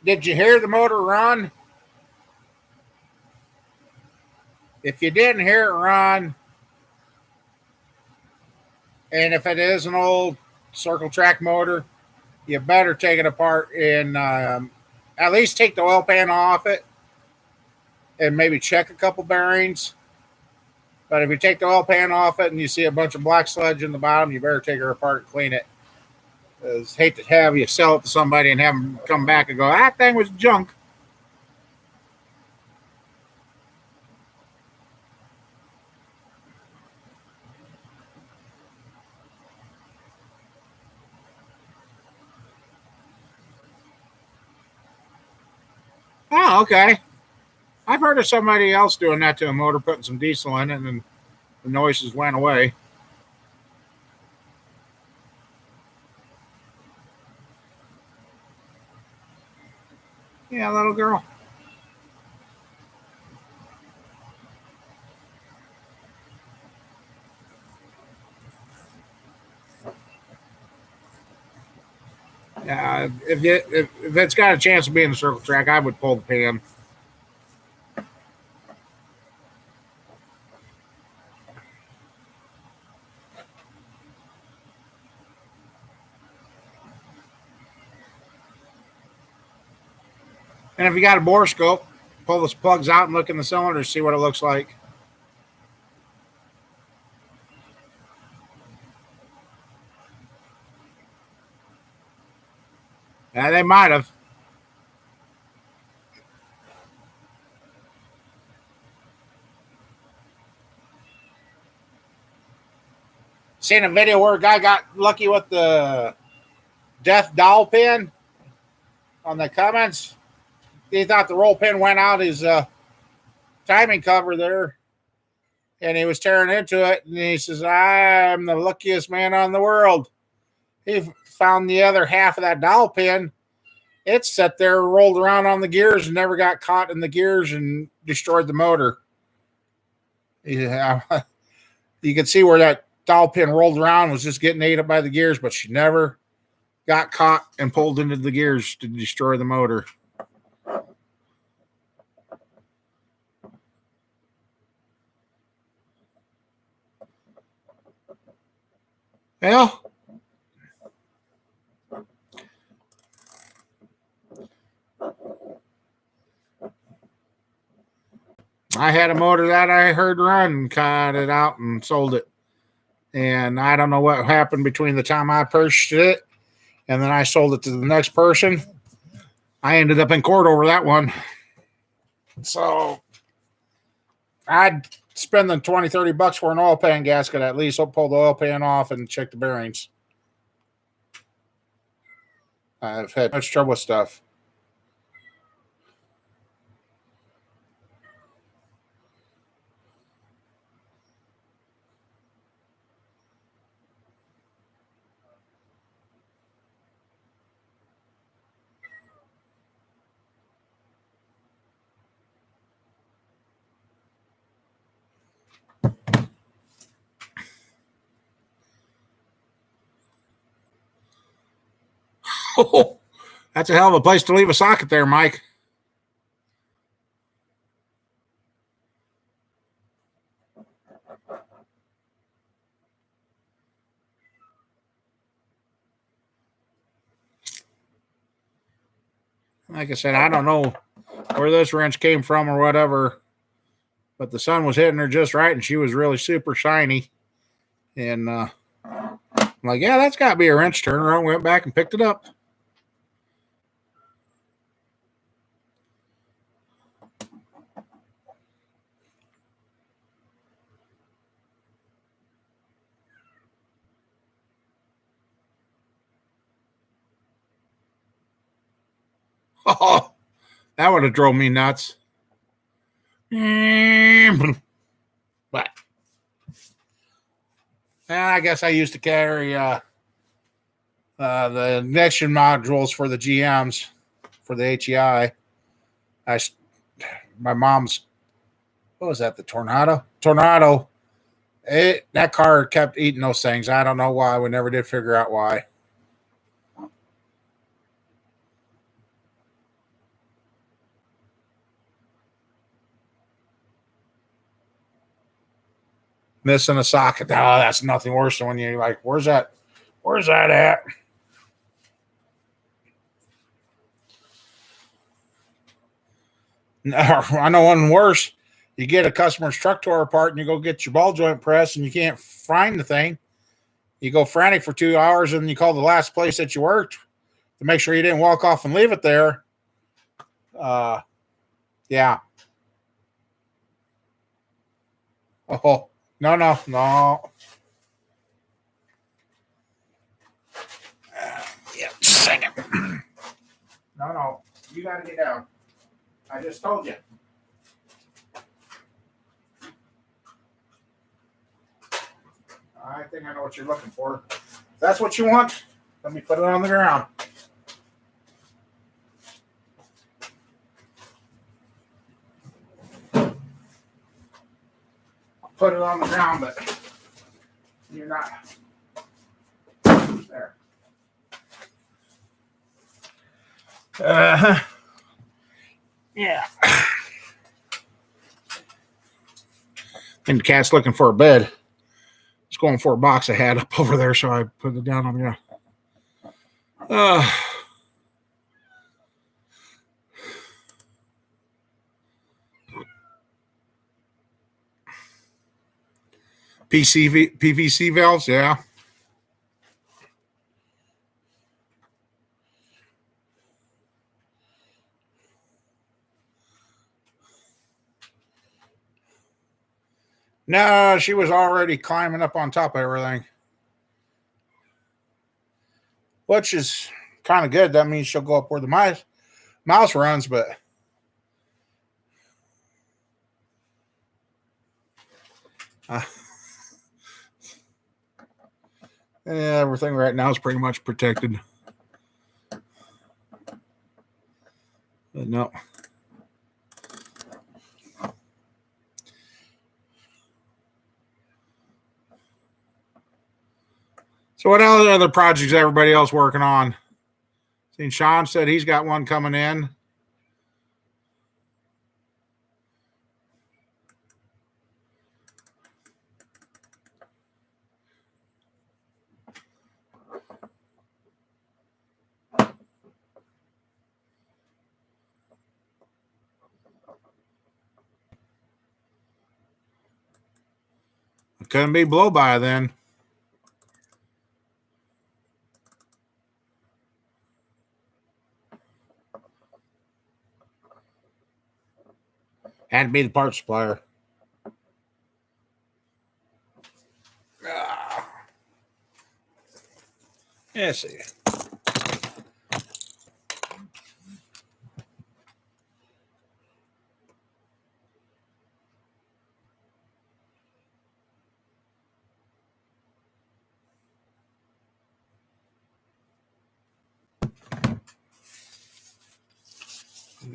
S1: Did you hear the motor run? If you didn't hear it run, and if it is an old circle track motor, you better take it apart and at least take the oil pan off it and maybe check a couple bearings. But if you take the oil pan off it and you see a bunch of black sludge in the bottom, you better take her apart and clean it. I hate to have you sell it to somebody and have them come back and go, that thing was junk. Oh, okay. I've heard of somebody else doing that to a motor, putting some diesel in it, and the noises went away. Yeah, little girl. If it's got a chance of being a circle track, I would pull the pin. And if you got a borescope, pull those plugs out and look in the cylinder, see what it looks like. Yeah, they might have. Seen a video where a guy got lucky with the death doll pin on the comments. He thought the roll pin went out his timing cover there, and he was tearing into it. And he says, "I'm the luckiest man on the world." He found the other half of that dowel pin. It sat there, rolled around on the gears, and never got caught in the gears and destroyed the motor. Yeah, you could see where that dowel pin rolled around, was just getting ate up by the gears, but she never got caught and pulled into the gears to destroy the motor. Well, I had a motor that I heard run, cut it out and sold it. And I don't know what happened between the time I purchased it and then I sold it to the next person. I ended up in court over that one. So I'd spend the 20, $30 for an oil pan gasket at least. I'll pull the oil pan off and check the bearings. I've had much trouble with stuff. Oh, that's a hell of a place to leave a socket there, Mike. Like I said, I don't know where this wrench came from or whatever, but the sun was hitting her just right and she was really super shiny. And I'm like, yeah, that's got to be a wrench. Turned around, went back and picked it up. Oh, that would have drove me nuts. But I guess I used to carry the ignition modules for the GMs for the HEI. My mom's, what was that? The Tornado. That car kept eating those things. I don't know why. We never did figure out why. Missing a socket. Oh, that's nothing worse than when you're like, where's that? Where's that at? No, I know one worse. You get a customer's truck tore apart and you go get your ball joint pressed and you can't find the thing. You go frantic for 2 hours and you call the last place that you worked to make sure you didn't walk off and leave it there. Uh, yeah. Oh, no, no, no. Yeah, just a second. No, no. You got to get down. I just told you. I think I know what you're looking for. If that's what you want, let me put it on the ground. I'll put it on the ground, but you're not. There. Yeah. And the cat's looking for a bed. It's going for a box I had up over there, so I put it down on the ground. PVC valves, yeah. No, she was already climbing up on top of everything, which is kind of good. That means she'll go up where the mouse runs, but yeah, everything right now is pretty much protected. But no. So what other projects everybody else working on? Seen Sean said he's got one coming in. It couldn't be blow by then. Had to be the parts supplier. Let's see.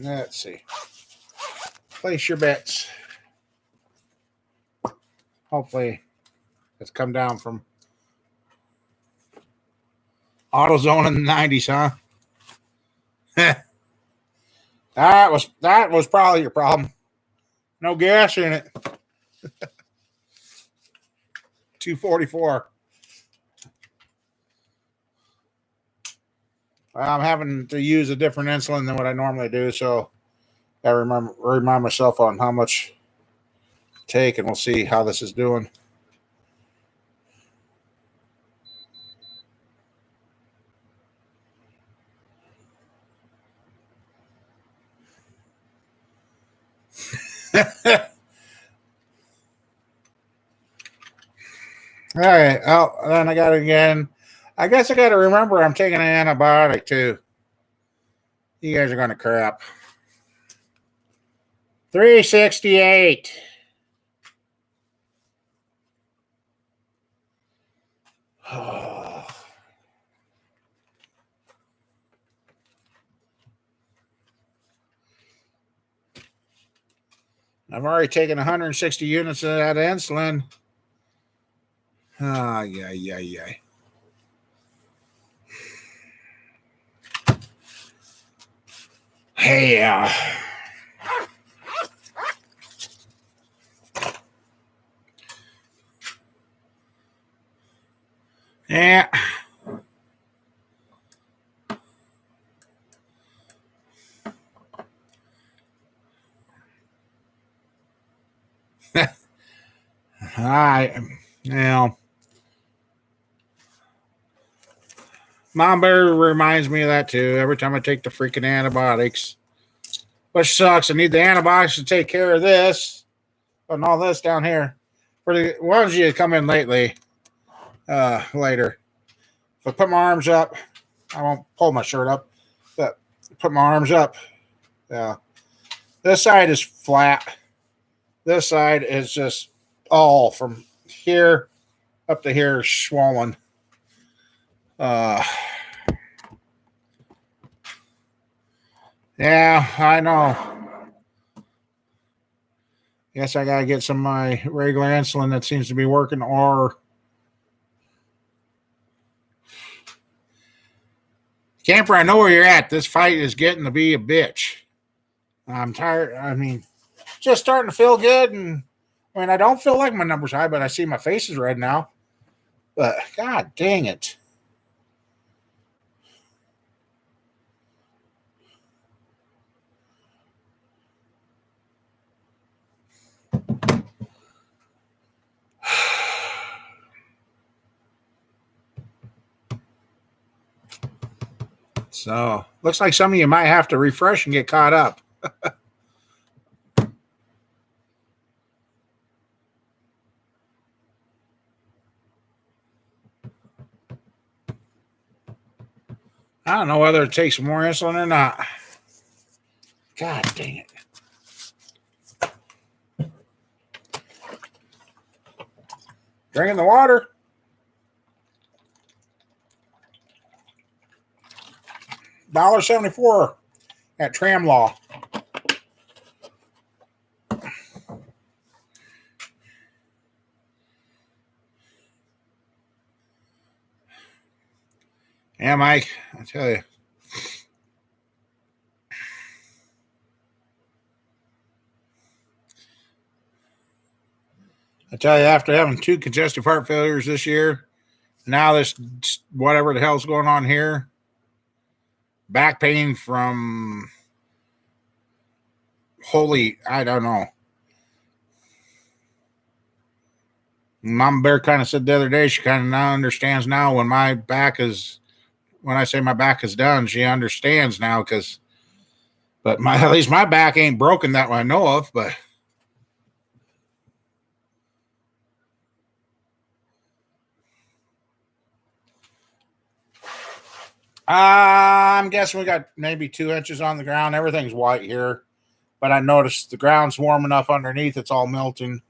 S1: Let's see. Place your bets. Hopefully, it's come down from AutoZone in the 90s, huh? that was probably your problem. No gas in it. 244. I'm having to use a different insulin than what I normally do, so I remind myself on how much to take, and we'll see how this is doing. All right. Oh, then I got it again. I guess I got to remember I'm taking an antibiotic too. You guys are going to crap. 368. I've already taken 160 units of that insulin. Yeah. Hey, yeah. Mom Bear reminds me of that too. Every time I take the freaking antibiotics, which sucks. I need the antibiotics to take care of this and all this down here. For the ones you come in later. If I put my arms up, I won't pull my shirt up, but put my arms up. Yeah. This side is flat. This side is just all from here up to here swollen. Yeah, I know. Guess I gotta get some of my regular insulin that seems to be working, or camper, I know where you're at. This fight is getting to be a bitch. I'm tired. I mean, just starting to feel good, and I mean, I don't feel like my numbers high, but I see my face is red now. But god dang it. So looks like some of you might have to refresh and get caught up. I don't know whether it takes more insulin or not. God dang it. Drinking the water. $1.74 at Tram Law. Yeah, Mike, I tell you. After having 2 congestive heart failures this year, now this whatever the hell's going on here, back pain from holy, I don't know. Mama Bear kind of said the other day she kind of now understands now when my back is, when I say my back is done, she understands now because, but my at least my back ain't broken that I know of, but. I'm guessing we got maybe 2 inches on the ground. Everything's white here, but I noticed the ground's warm enough underneath; it's all melting.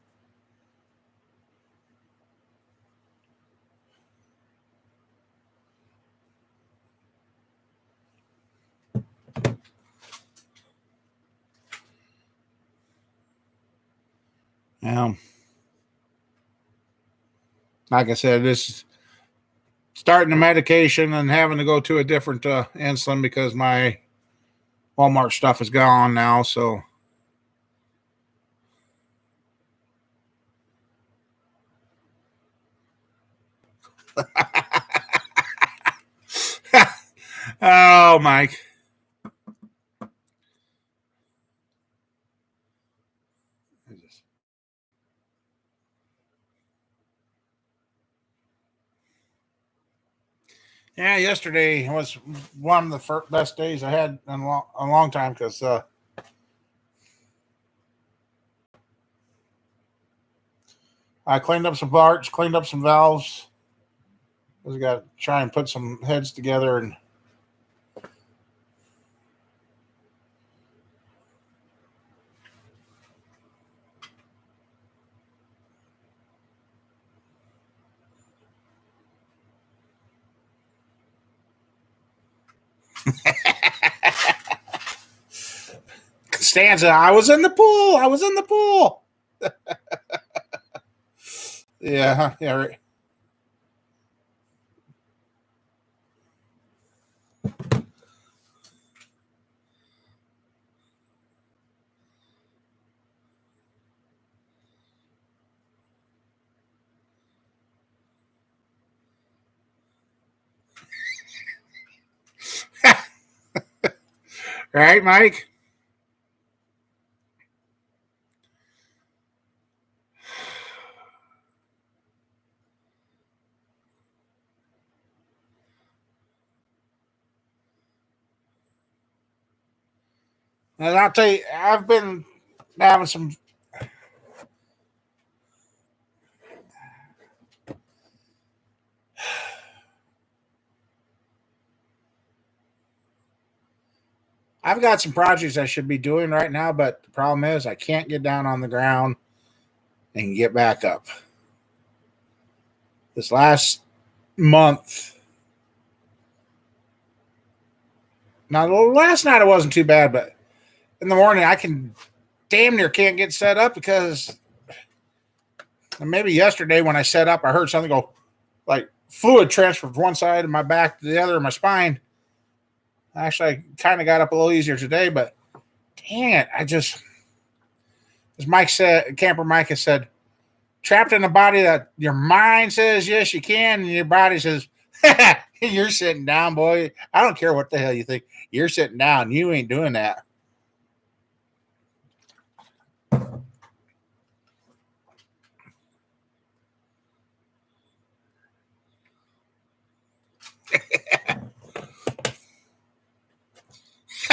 S1: Like I said, this starting the medication and having to go to a different insulin because my Walmart stuff is gone now. So, oh, Mike. Yeah, yesterday was one of the best days I had in a long time because I cleaned up some parts, cleaned up some valves. We got to try and put some heads together and. Stanza, I was in the pool. I was in the pool. Yeah, yeah, right. Right, Mike? And I'll tell you, I've been having some. I've got some projects I should be doing right now, but the problem is I can't get down on the ground and get back up. This last month, now last night it wasn't too bad, but in the morning I can damn near can't get set up because maybe yesterday when I set up, I heard something go like fluid transfer from one side of my back to the other of my spine. Actually, I kind of got up a little easier today, but dang it, as Mike said, Camper Mike has said, trapped in a body that your mind says yes you can, and your body says you're sitting down, boy. I don't care what the hell you think. You're sitting down. You ain't doing that.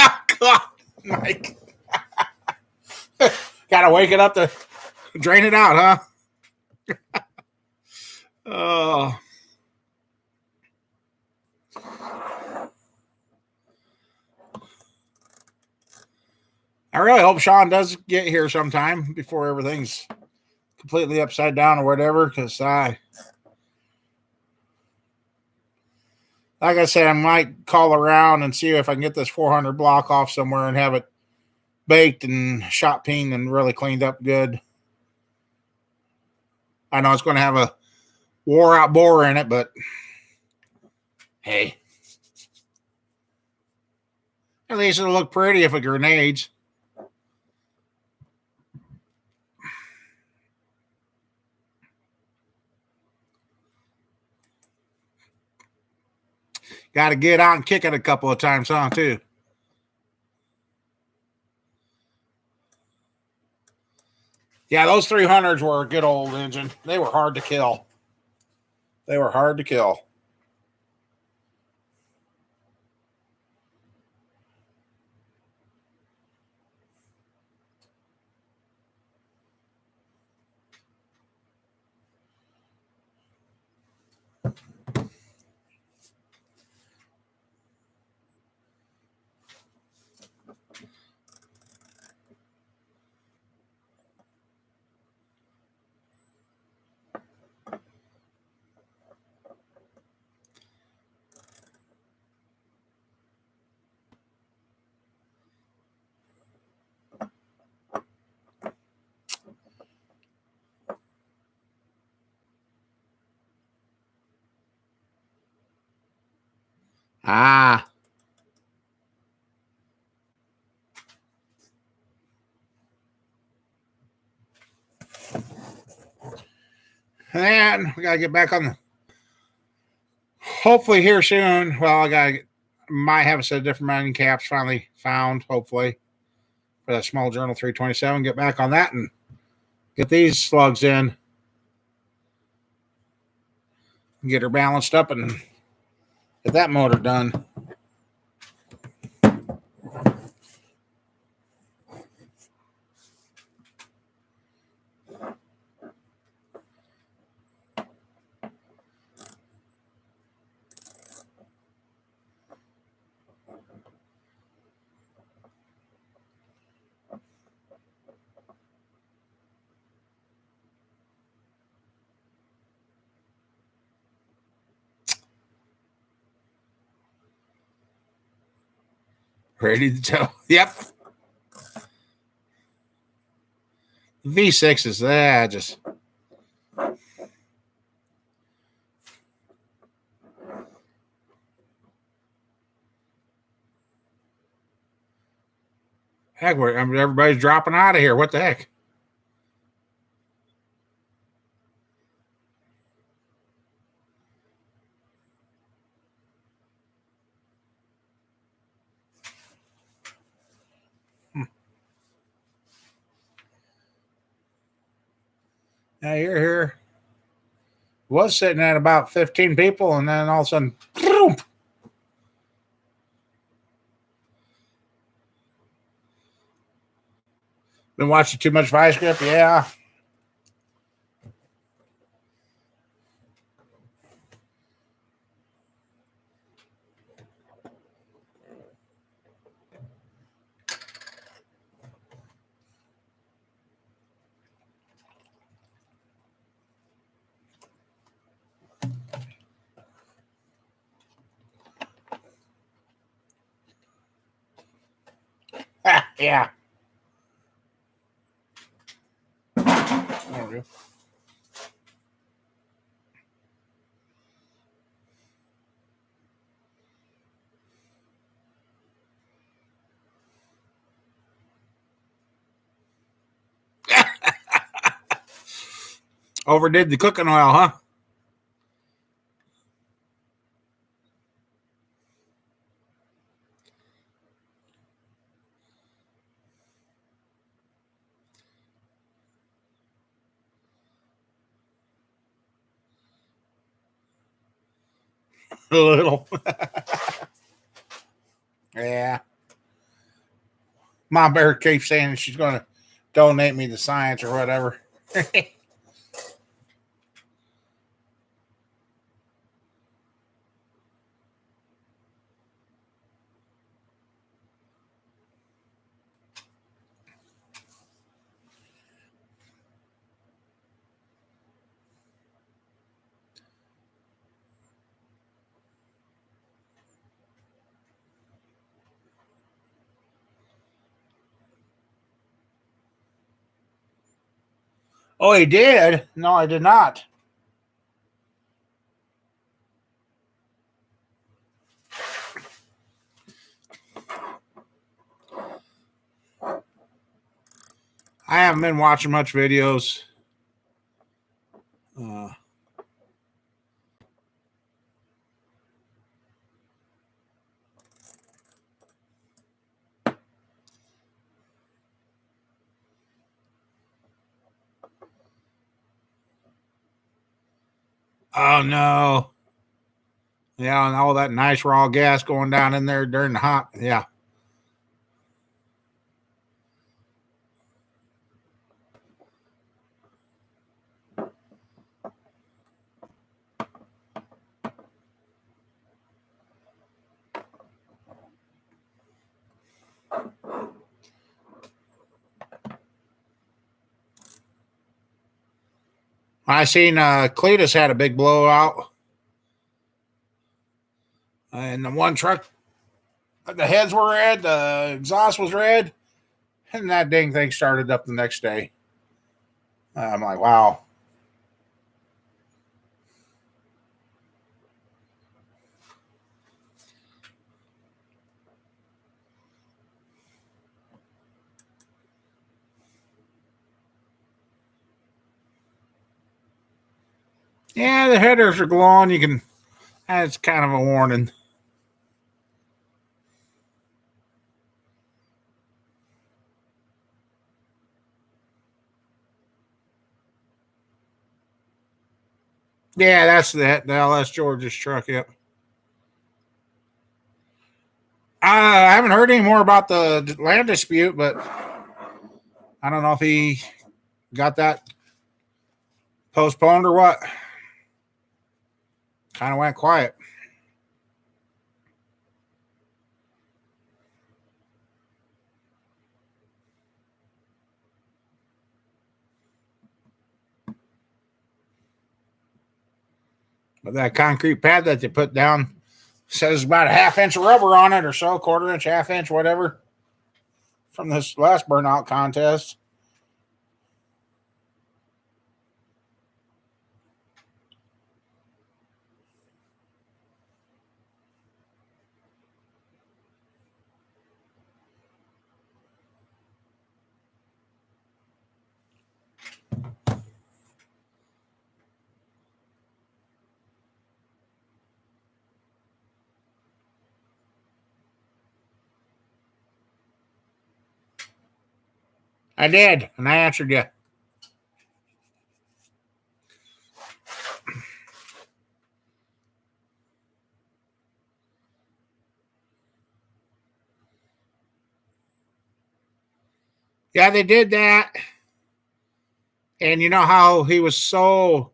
S1: Oh, God, Mike. Gotta wake it up to drain it out, huh? Oh. I really hope Sean does get here sometime before everything's completely upside down or whatever, because like I said, I might call around and see if I can get this 400 block off somewhere and have it baked and shot peened and really cleaned up good. I know it's going to have a wore out bore in it, but hey, at least it'll look pretty if it grenades. Got to get out and kick it a couple of times, huh, too. Yeah, those 300s were a good old engine. They were hard to kill. They were hard to kill. Ah. And we got to get back on the. Hopefully here soon. Well, might have a set of different mounting caps finally found, hopefully, for that small Journal 327. Get back on that and get these slugs in. Get her balanced up and get that motor done. Ready to go. Yep. V6 is that just. Heck, everybody's dropping out of here. What the heck? Now you're here. Was sitting at about 15 people, and then all of a sudden, boom. Been watching too much Vice Grip? Yeah. Yeah. There we go. Overdid the cooking oil, huh? A little. Yeah. Mom Bear keeps saying she's going to donate me to science or whatever. Oh, he did? No, I did not. I haven't been watching much videos. Uh, oh, no. Yeah, and all that nice raw gas going down in there during the hot. Yeah. I seen Cletus had a big blowout. And the one truck, the heads were red, the exhaust was red, and that dang thing started up the next day. I'm like, wow. Yeah, the headers are glowing. You can, that's kind of a warning. Yeah, that's the LS George's truck. Yep. I haven't heard any more about the land dispute, but I don't know if he got that postponed or what. Kind of went quiet. But that concrete pad that they put down says about a half inch of rubber on it or so, quarter inch, half inch, whatever, from this last burnout contest. I did, and I answered you. Yeah, they did that. And you know how he was so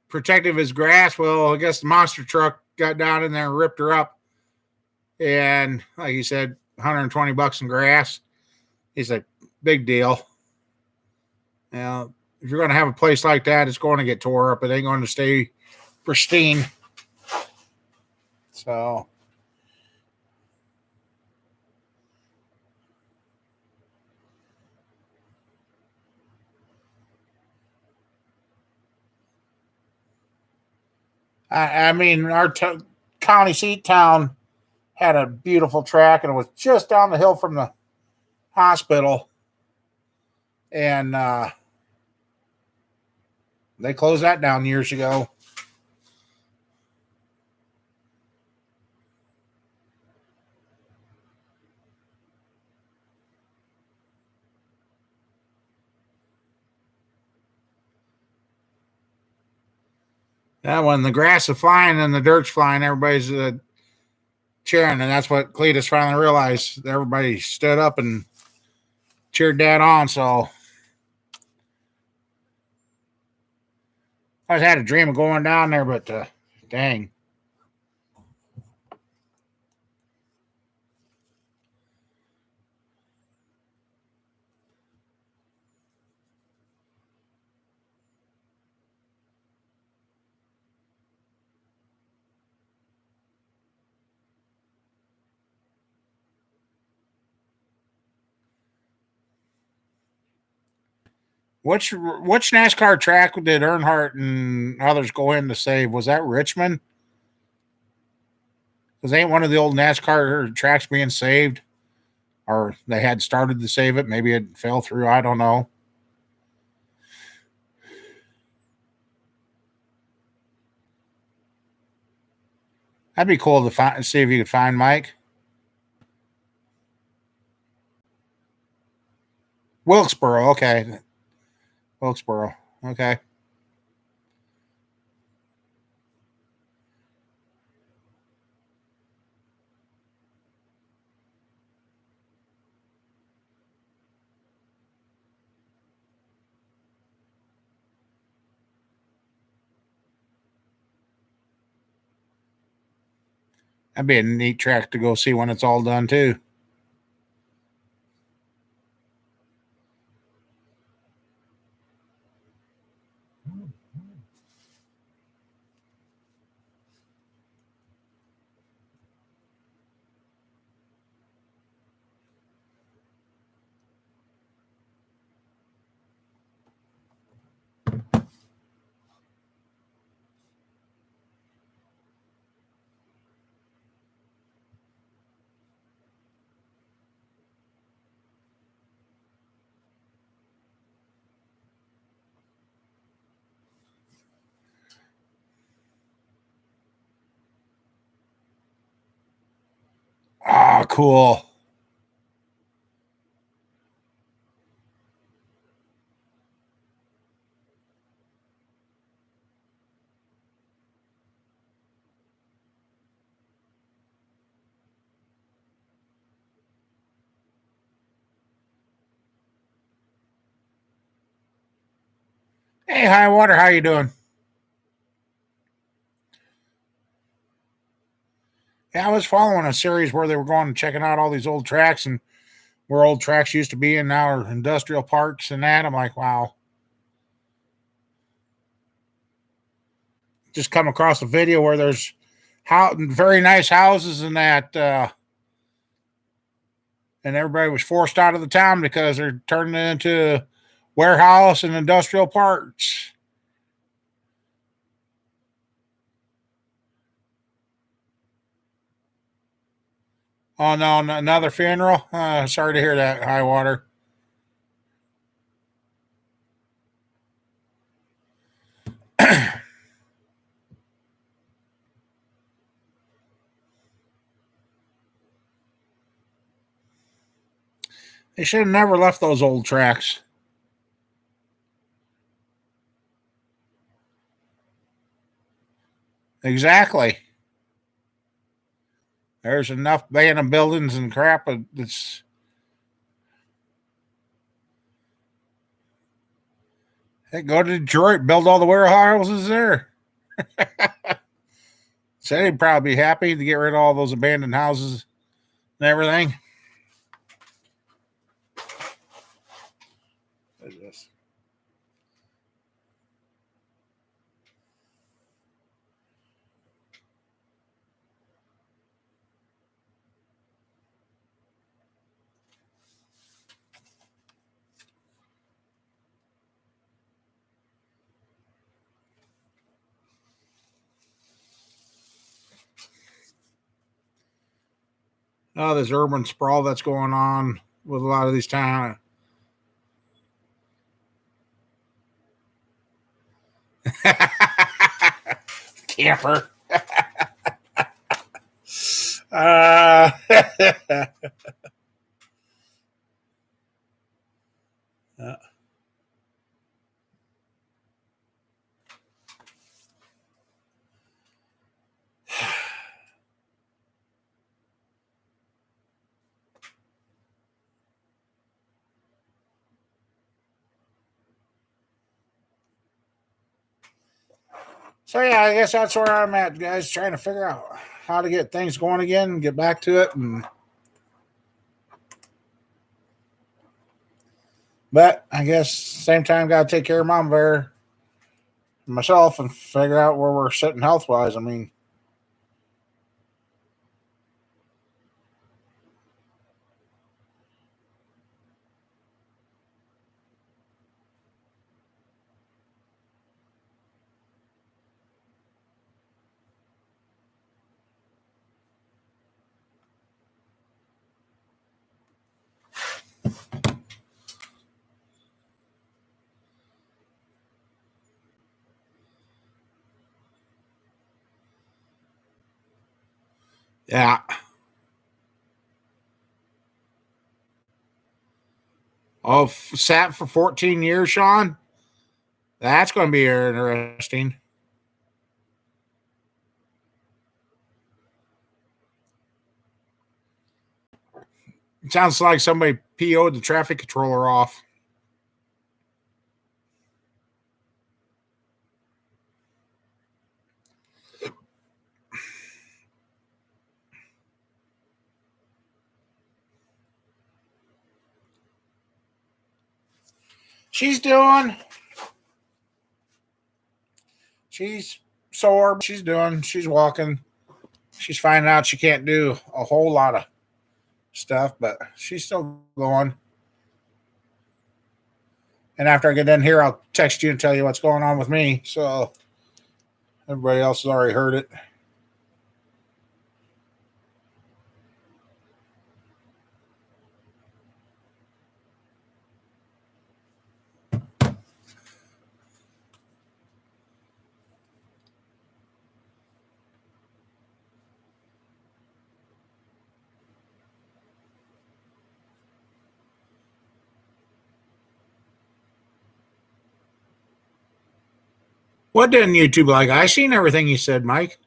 S1: protective of his grass? Well, I guess the monster truck got down in there and ripped her up. And like you said, $120 in grass. He's like, big deal. Now, if you're going to have a place like that, it's going to get tore up. It ain't going to stay pristine. So, I mean, our county seat town had a beautiful track, and it was just down the hill from the hospital. And they closed that down years ago. Yeah, when the grass is flying and the dirt's flying, everybody's cheering, and that's what Cletus finally realized. Everybody stood up and cheered Dad on. So I just had a dream of going down there, but dang. Which NASCAR track did Earnhardt and others go in to save? Was that Richmond? Because ain't one of the old NASCAR tracks being saved, or they had started to save it. Maybe it fell through. I don't know. That'd be cool to see if you could find Mike Wilkesboro. Okay, Wilkesboro. Okay. That'd be a neat track to go see when it's all done too. Ah, cool. Hey, High Water, how you doing? Yeah, I was following a series where they were going and checking out all these old tracks and where old tracks used to be and now are industrial parks and that. I'm like, wow. Just come across a video where there's very nice houses and that, and everybody was forced out of the town because they're turning it into warehouse and industrial parks. Oh no, another funeral. Sorry to hear that, High Water. They should have never left those old tracks. Exactly. There's enough abandoned buildings and crap. It's hey, go to Detroit, build all the warehouses there. So they'd probably be happy to get rid of all those abandoned houses and everything. What is this? this urban sprawl that's going on with a lot of these towns. Camper. uh, so yeah, I guess that's where I'm at, guys, trying to figure out how to get things going again and get back to it. But I guess same time, got to take care of Mama Bear and myself and figure out where we're sitting health wise. I mean, yeah. Oh, sat for 14 years, Sean. That's going to be interesting. It sounds like somebody PO'd the traffic controller off. She's doing. She's sore. She's doing. She's walking. She's finding out she can't do a whole lot of stuff, but she's still going. And after I get in here, I'll text you and tell you what's going on with me. So everybody else has already heard it. What didn't YouTube like? I seen everything you said, Mike.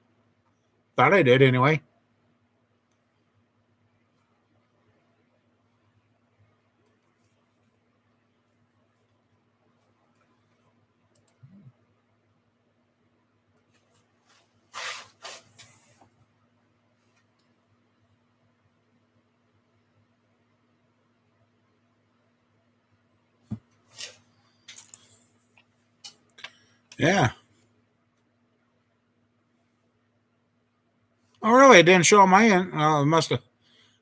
S1: Thought I did anyway. Yeah. Oh, really? It didn't show on my end. It must have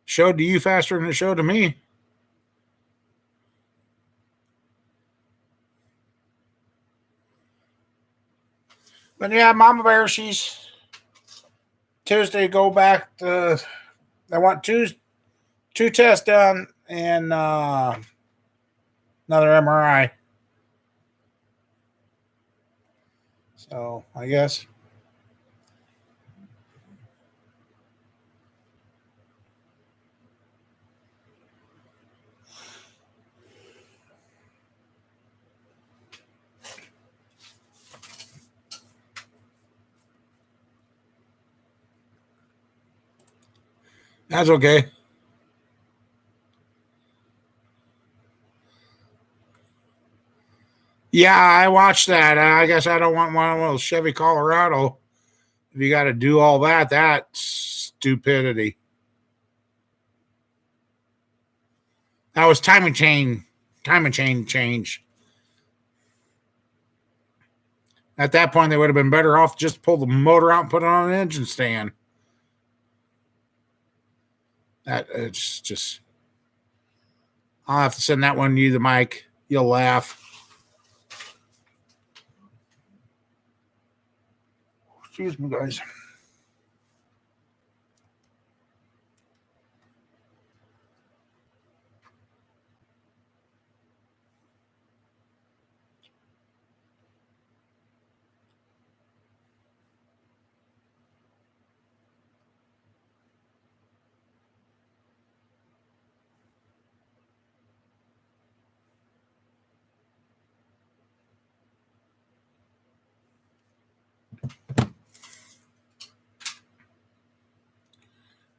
S1: showed to you faster than it showed to me. But yeah, Mama Bear, she's Tuesday. Go back to. I want two tests done and another MRI. So I guess. That's okay. Yeah, I watched that. I guess I don't want one of those Chevy Colorado. If you got to do all that, that's stupidity. That was time and chain change. At that point, they would have been better off just pull the motor out and put it on an engine stand. That it's just. I'll have to send that one to you, the mic. You'll laugh. Excuse me, guys.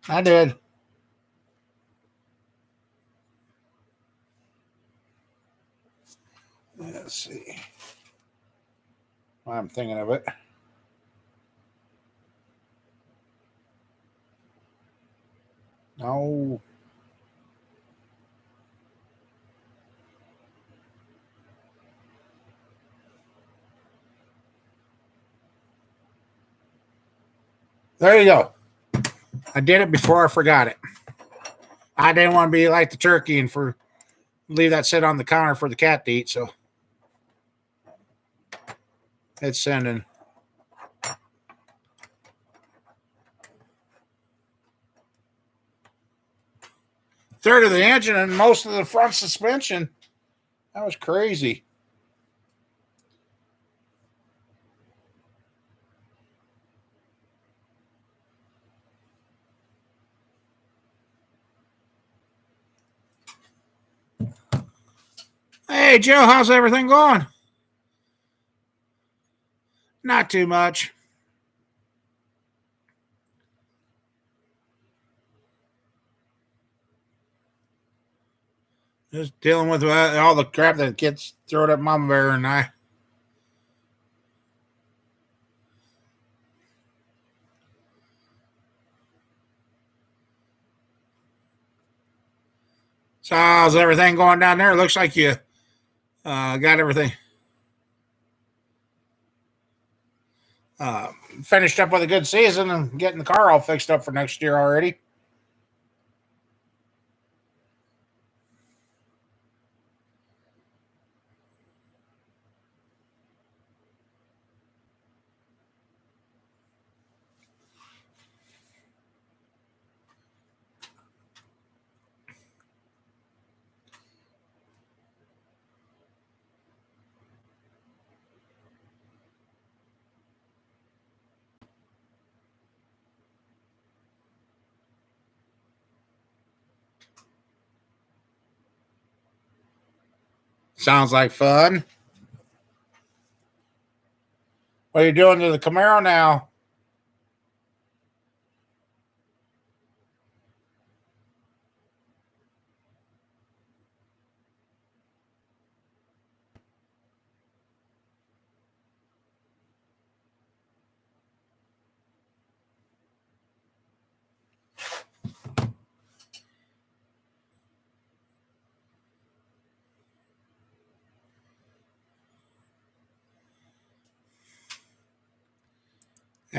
S1: I did. Let's see. I'm thinking of it. No. There you go. I did it before I forgot it. I didn't want to be like the turkey and leave that sit on the counter for the cat to eat, so it's sending. Third of the engine and most of the front suspension. That was crazy. Hey, Joe, how's everything going? Not too much. Just dealing with all the crap that gets thrown at Mama Bear and I. So how's everything going down there? Looks like you got everything uh, finished up with a good season and getting the car all fixed up for next year already. Sounds like fun. What are you doing to the Camaro now?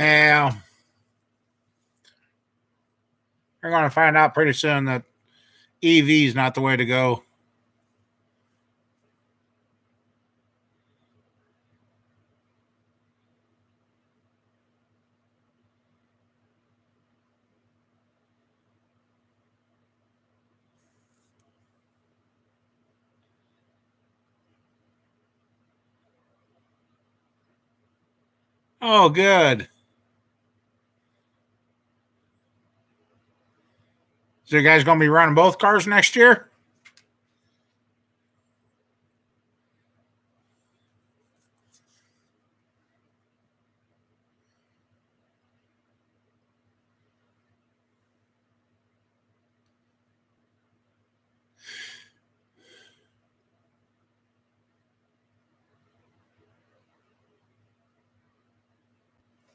S1: Yeah. We're going to find out pretty soon that EV is not the way to go. Oh, good. So you guys going to be running both cars next year?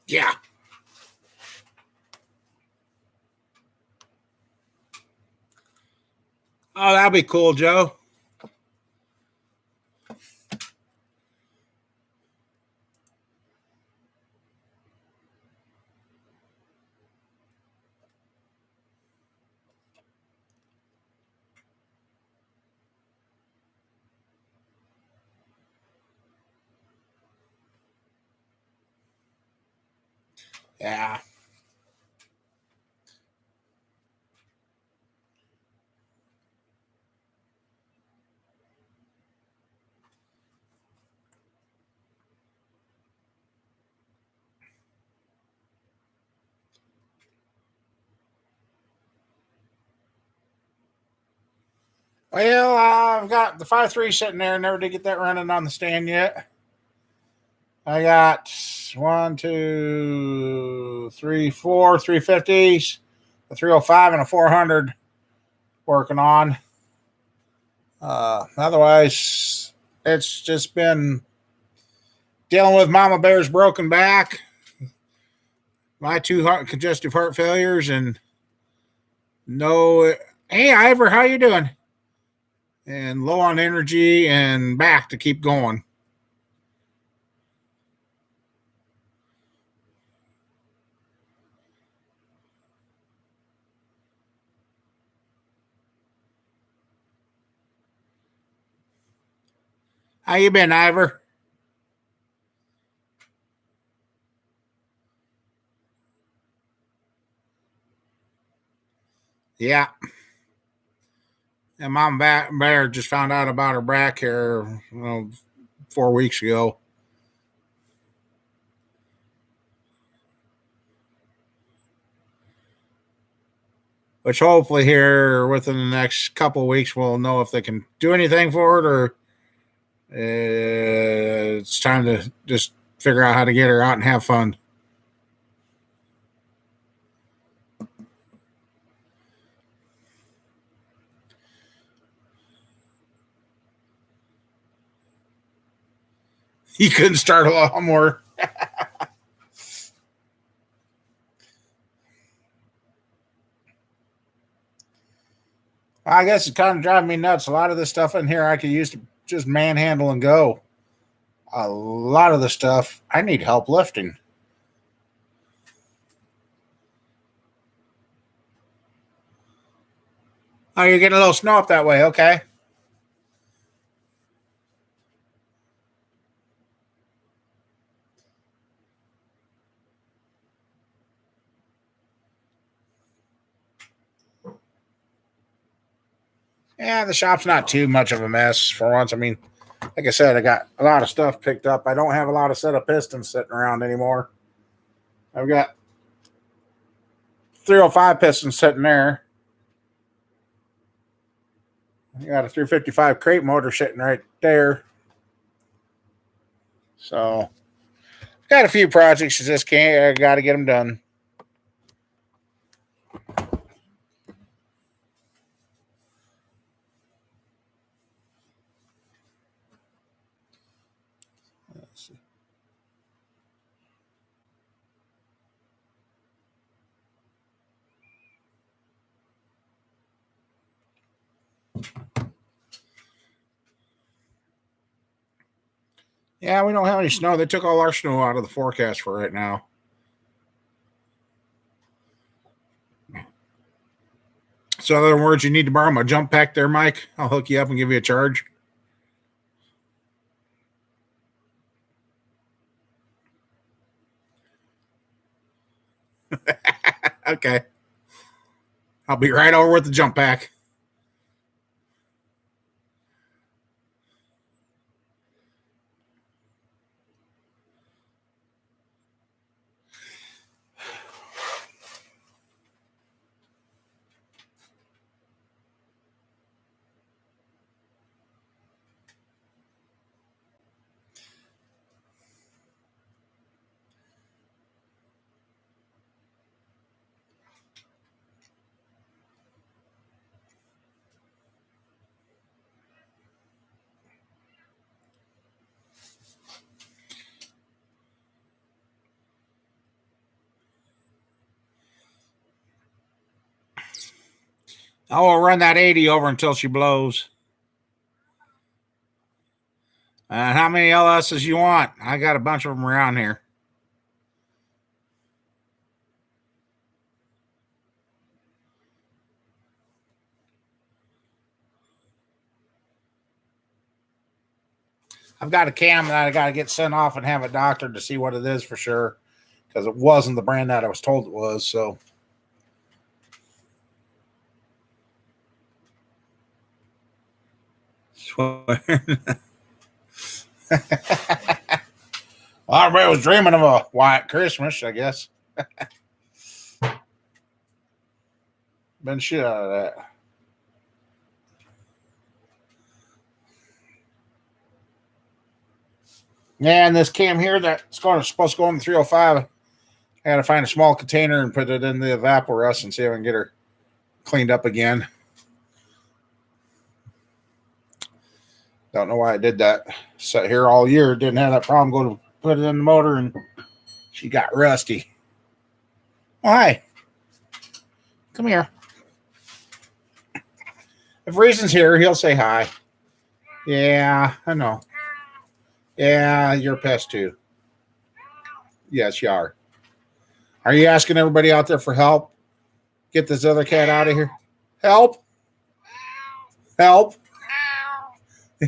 S1: Yeah. Oh, that'll be cool, Joe. Yeah. Well, I've got the 5.3 sitting there. Never did get that running on the stand yet. I got 1, 2, 3, 4 350s, a 305 and a 400 working on. Otherwise, it's just been dealing with Mama Bear's broken back, my two congestive heart failures, and no. Hey, Ivor, how you doing? And low on energy and back to keep going. How you been, Ivor? Yeah. And Mom Bear just found out about her back here 4 weeks ago. Which hopefully here within the next couple of weeks we'll know if they can do anything for it, or it's time to just figure out how to get her out and have fun. He couldn't start a lawnmower. I guess it's kind of driving me nuts. A lot of the stuff in here I could use to just manhandle and go. A lot of the stuff I need help lifting. Oh, you're getting a little snow up that way. Okay. Yeah, the shop's not too much of a mess for once. I mean, like I said, I got a lot of stuff picked up. I don't have a lot of set of pistons sitting around anymore. I've got 305 pistons sitting there. I got a 355 crate motor sitting right there. So, got a few projects. Just can't. I got to get them done. Yeah, we don't have any snow. They took all our snow out of the forecast for right now. So, in other words, you need to borrow my jump pack there, Mike. I'll hook you up and give you a charge. Okay. I'll be right over with the jump pack. I will run that 80 over until she blows. And how many LSs you want? I got a bunch of them around here. I've got a cam that I got to get sent off and have a doctor to see what it is for sure, because it wasn't the brand that I was told it was. So, well, everybody was dreaming of a white Christmas, I guess. Been shit out of that. Yeah, and this cam here that's supposed to go on the 305. I got to find a small container and put it in the evaporus and see if I can get her cleaned up again. Don't know why I did that. Sat here all year, didn't have that problem. Go to put it in the motor and she got rusty. Oh, hi. Come here. If Reason's here, he'll say hi. Yeah, I know. Yeah, you're a pest too. Yes, you are. Are you asking everybody out there for help? Get this other cat out of here. Help. Help.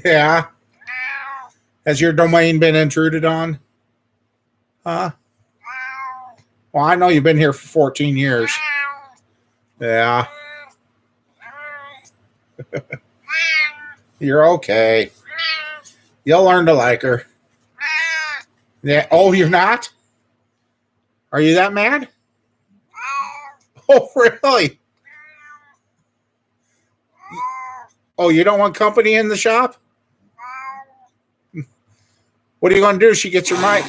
S1: Yeah. Has your domain been intruded on? Huh? Well, I know you've been here for 14 years. Yeah. You're okay. You'll learn to like her. Yeah. Oh, you're not? Are you that mad? Oh, really? Oh, you don't want company in the shop? What are you going to do? She gets her mic.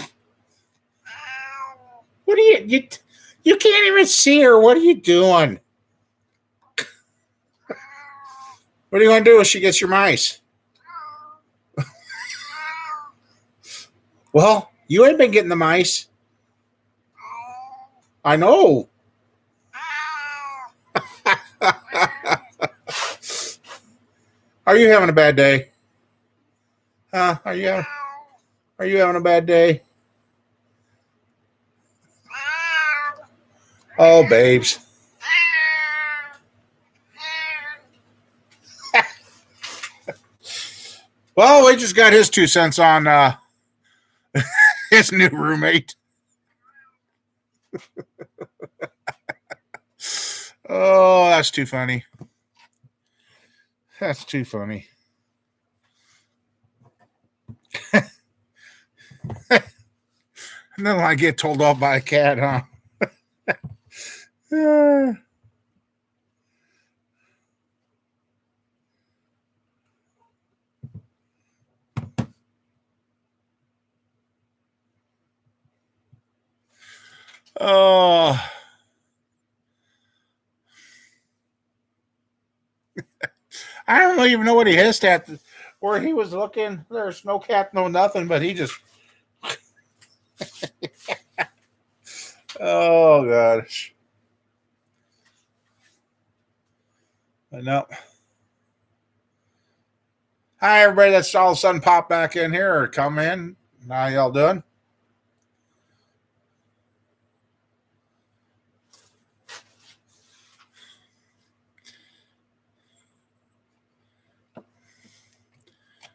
S1: What are you can't even see her. What are you doing? What are you going to do if she gets your mice? Well, you ain't been getting the mice. I know. Are you having a bad day? Huh? Are you having a bad day? Oh, babes. Well, we just got his 2 cents on his new roommate. Oh, that's too funny. That's too funny. And then I get told off by a cat, huh? Oh. I don't even know what he hissed at. Where he was looking, there's no cat, no nothing, but he just. Oh, gosh. I know. Hi, everybody that's all of a sudden popped back in here or come in. How y'all doing?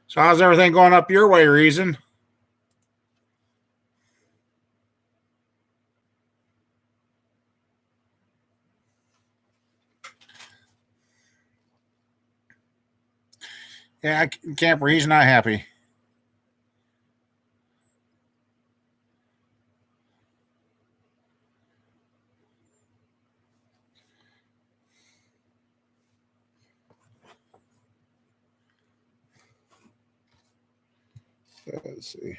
S1: So how's everything going up your way, Reason? Yeah, Camper, he's not happy. Let's see.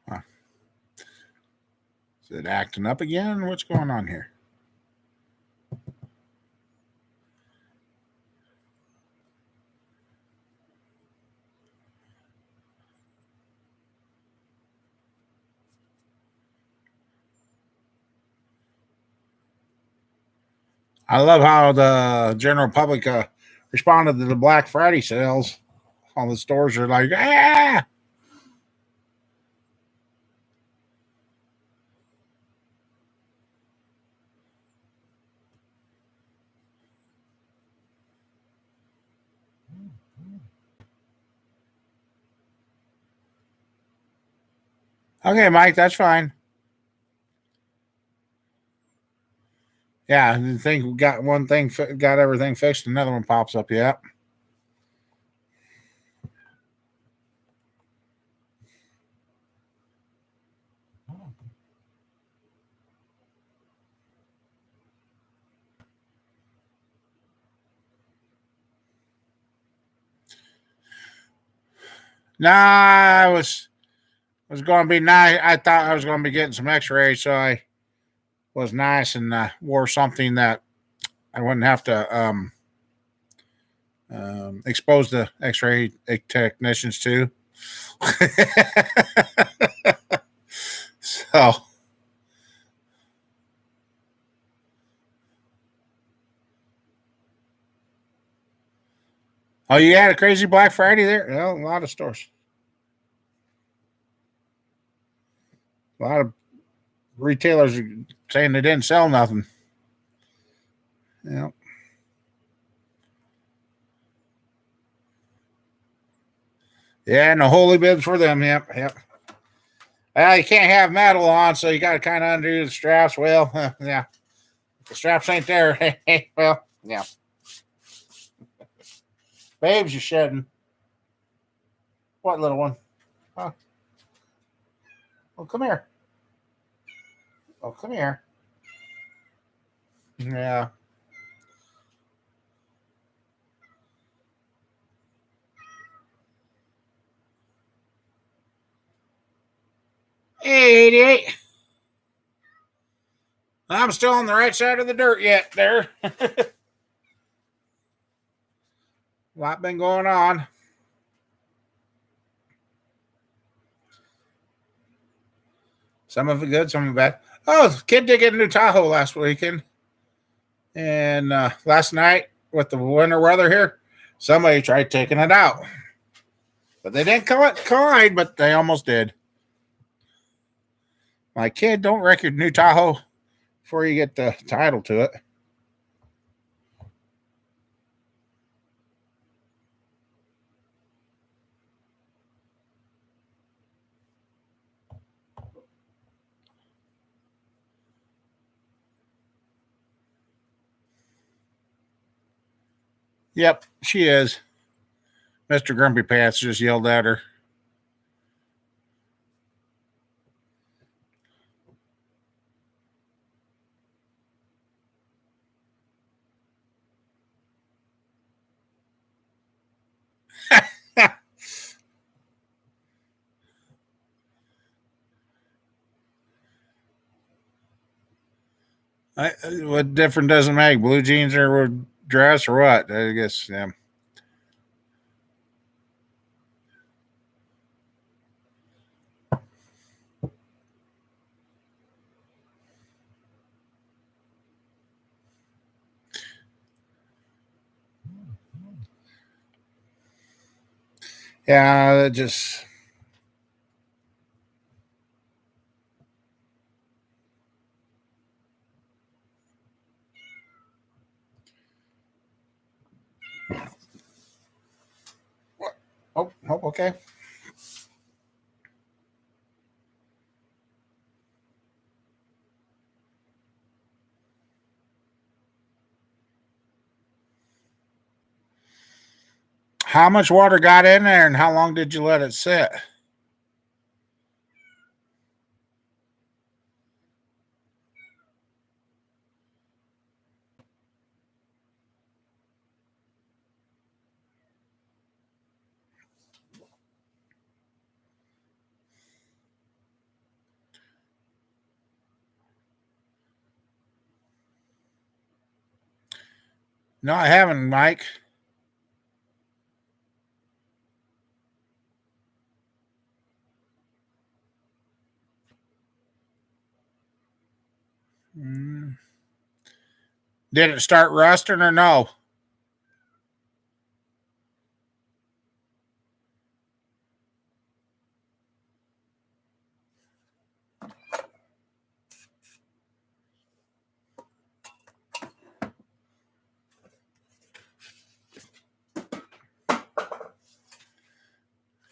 S1: Huh. Is it acting up again? What's going on here? I love how the general public responded to the Black Friday sales. All the stores are like, ah! Okay, Mike, that's fine. Yeah, I think we got one thing, got everything fixed. Another one pops up. Yeah. Nah, I was going to be nice. I thought I was going to be getting some X-rays, so I was nice and wore something that I wouldn't have to expose the X-ray technicians to. So, oh, you had a crazy Black Friday there? Well, a lot of stores, a lot of retailers are saying they didn't sell nothing. Yeah, yeah, no holy bibs for them. Yep, yep. Well, you can't have metal on, so you got to kind of undo the straps. Well, yeah, the straps ain't there. Well, yeah, babes, you shedding. What little one? Oh, well, come here. Oh, come here. Yeah. 88. I'm still on the right side of the dirt yet. There. A lot been going on. Some of it good, some of it bad. Oh, the kid did get a new Tahoe last weekend. And last night, with the winter weather here, somebody tried taking it out. But they didn't collide, but they almost did. My kid, don't wreck your new Tahoe before you get the title to it. Yep, she is. Mr. Grumpy Pants just yelled at her. What difference does it make? Blue jeans or dress or what? I guess, yeah. Yeah, just. Oh, okay. How much water got in there and how long did you let it sit? No, I haven't, Mike. Mm. Did it start rusting or no?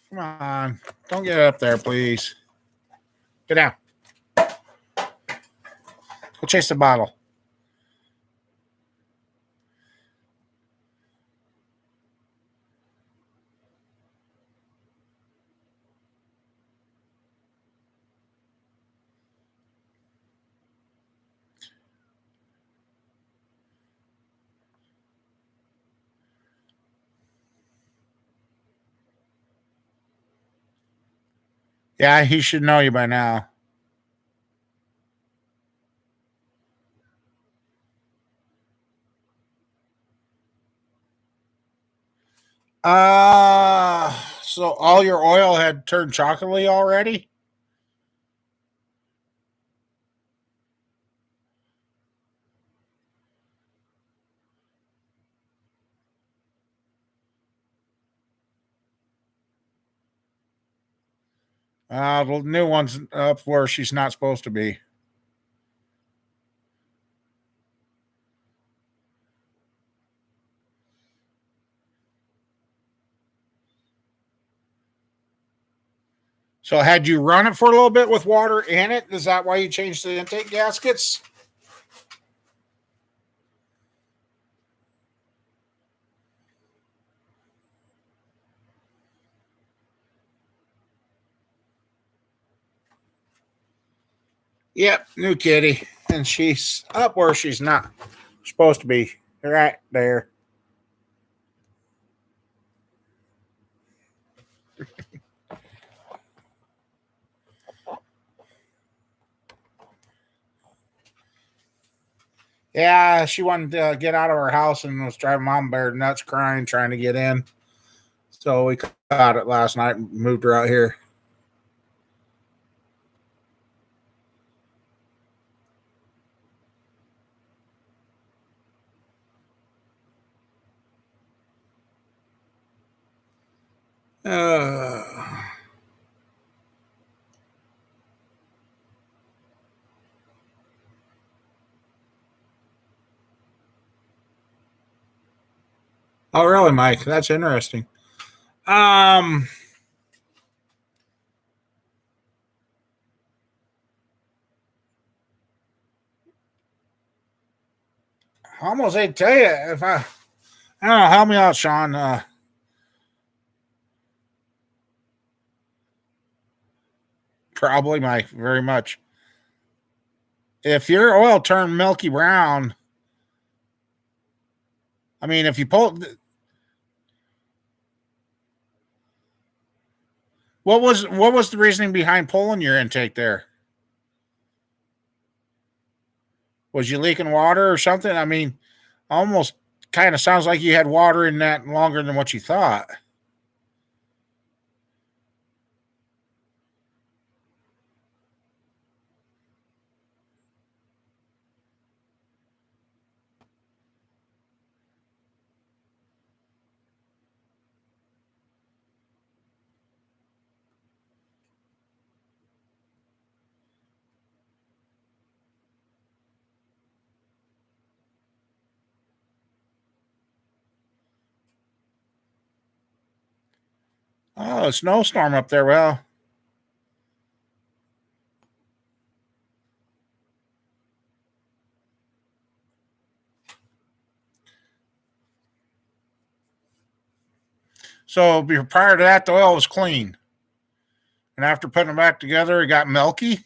S1: Come on. Don't get up there, please. Get down. Go chase the bottle. Yeah, he should know you by now. So all your oil had turned chocolatey already? The new one's up where she's not supposed to be. So had you run it for a little bit with water in it? Is that why you changed the intake gaskets? Yep, new kitty. And she's up where she's not supposed to be. Right there. Yeah, she wanted to get out of her house and was driving mom bear nuts crying, trying to get in. So we caught it last night and moved her out here. Uh, oh, really, Mike? That's interesting. Um, I almost hate to tell you if I don't know, help me out, Sean. Probably, Mike, very much. If your oil turned milky brown, I mean, if you pull, what was the reasoning behind pulling your intake there? Was you leaking water or something? I mean, almost kind of sounds like you had water in that longer than what you thought. Oh, a snowstorm up there. Well, so prior to that, the oil was clean, and after putting it back together, it got milky.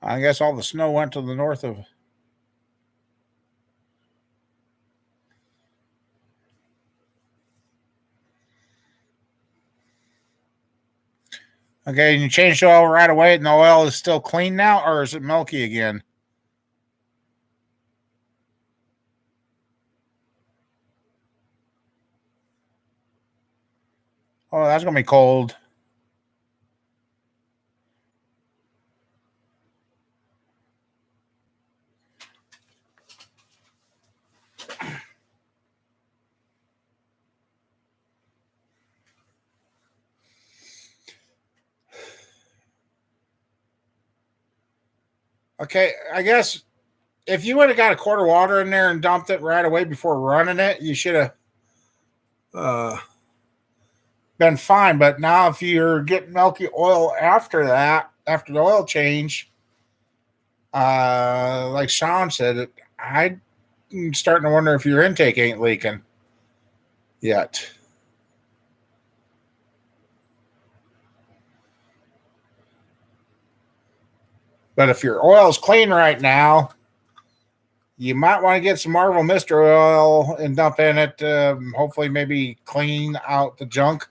S1: I guess all the snow went to the north of. Okay, and you changed the oil right away, and the oil is still clean now, or is it milky again? Oh, that's gonna be cold. Okay, I guess if you would have got a quart of water in there and dumped it right away before running it, you should have uh, been fine. But now, if you're getting milky oil after that, after the oil change, like Sean said, I'm starting to wonder if your intake ain't leaking yet. But if your oil's clean right now, you might want to get some Marvel Mystery Oil and dump in it. Hopefully, maybe clean out the junk.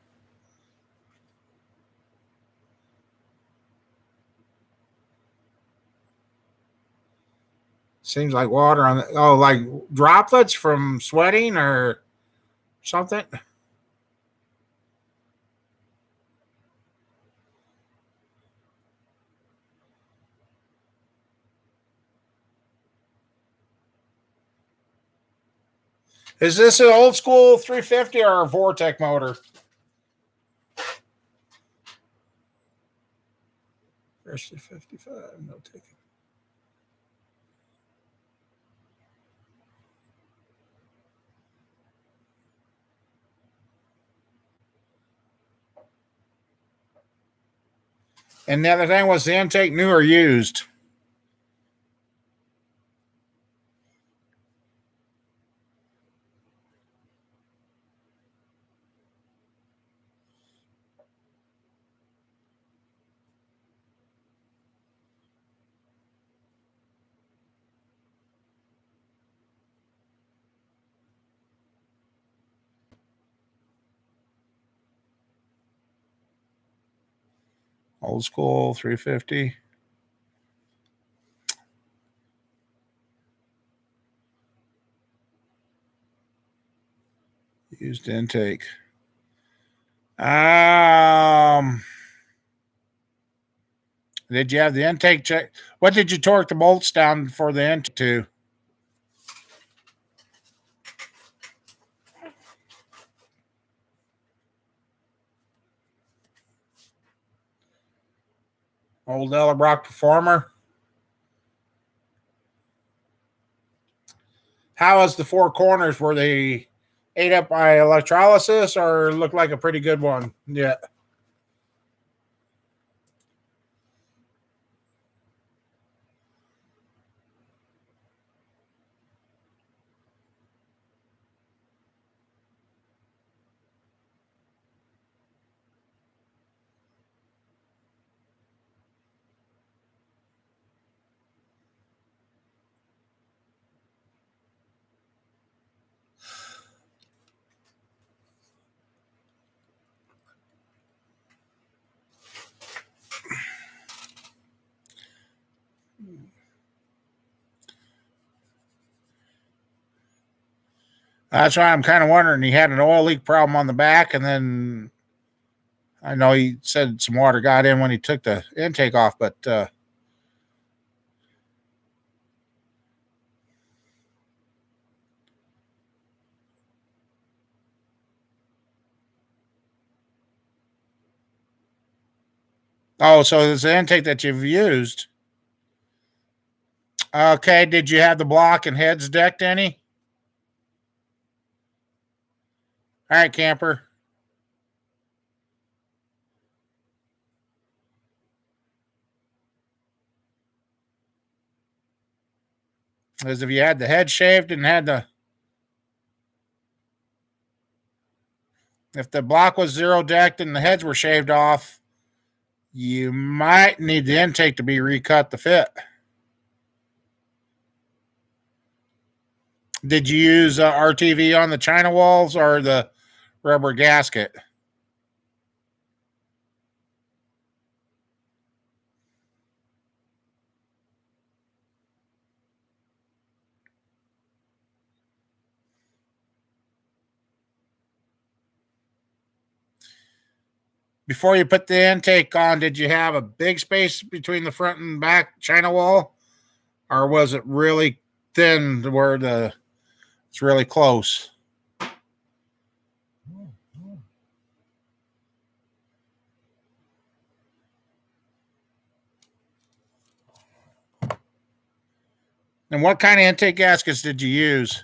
S1: Seems like water on the, like droplets from sweating or something. Is this an old school 350 or a Vortec motor? Versus 55, no taking. And the other thing was the intake new or used? Old school 350. Used intake. Did you have the intake check? What did you torque the bolts down for the intake to? Old Ellerbrock Performer. How was the four corners? Were they ate up by electrolysis or looked like a pretty good one? Yeah. That's why I'm kind of wondering. He had an oil leak problem on the back, and then I know he said some water got in when he took the intake off, but so it's the intake that you've used. Okay, did you have the block and heads decked any? All right, camper. Because if you had the head shaved and had the, if the block was zero decked and the heads were shaved off, you might need the intake to be recut to fit. Did you use RTV on the China walls or the rubber gasket? Before you put the intake on, did you have a big space between the front and back China wall, or was it really thin to where it's really close? And what kind of intake gaskets did you use?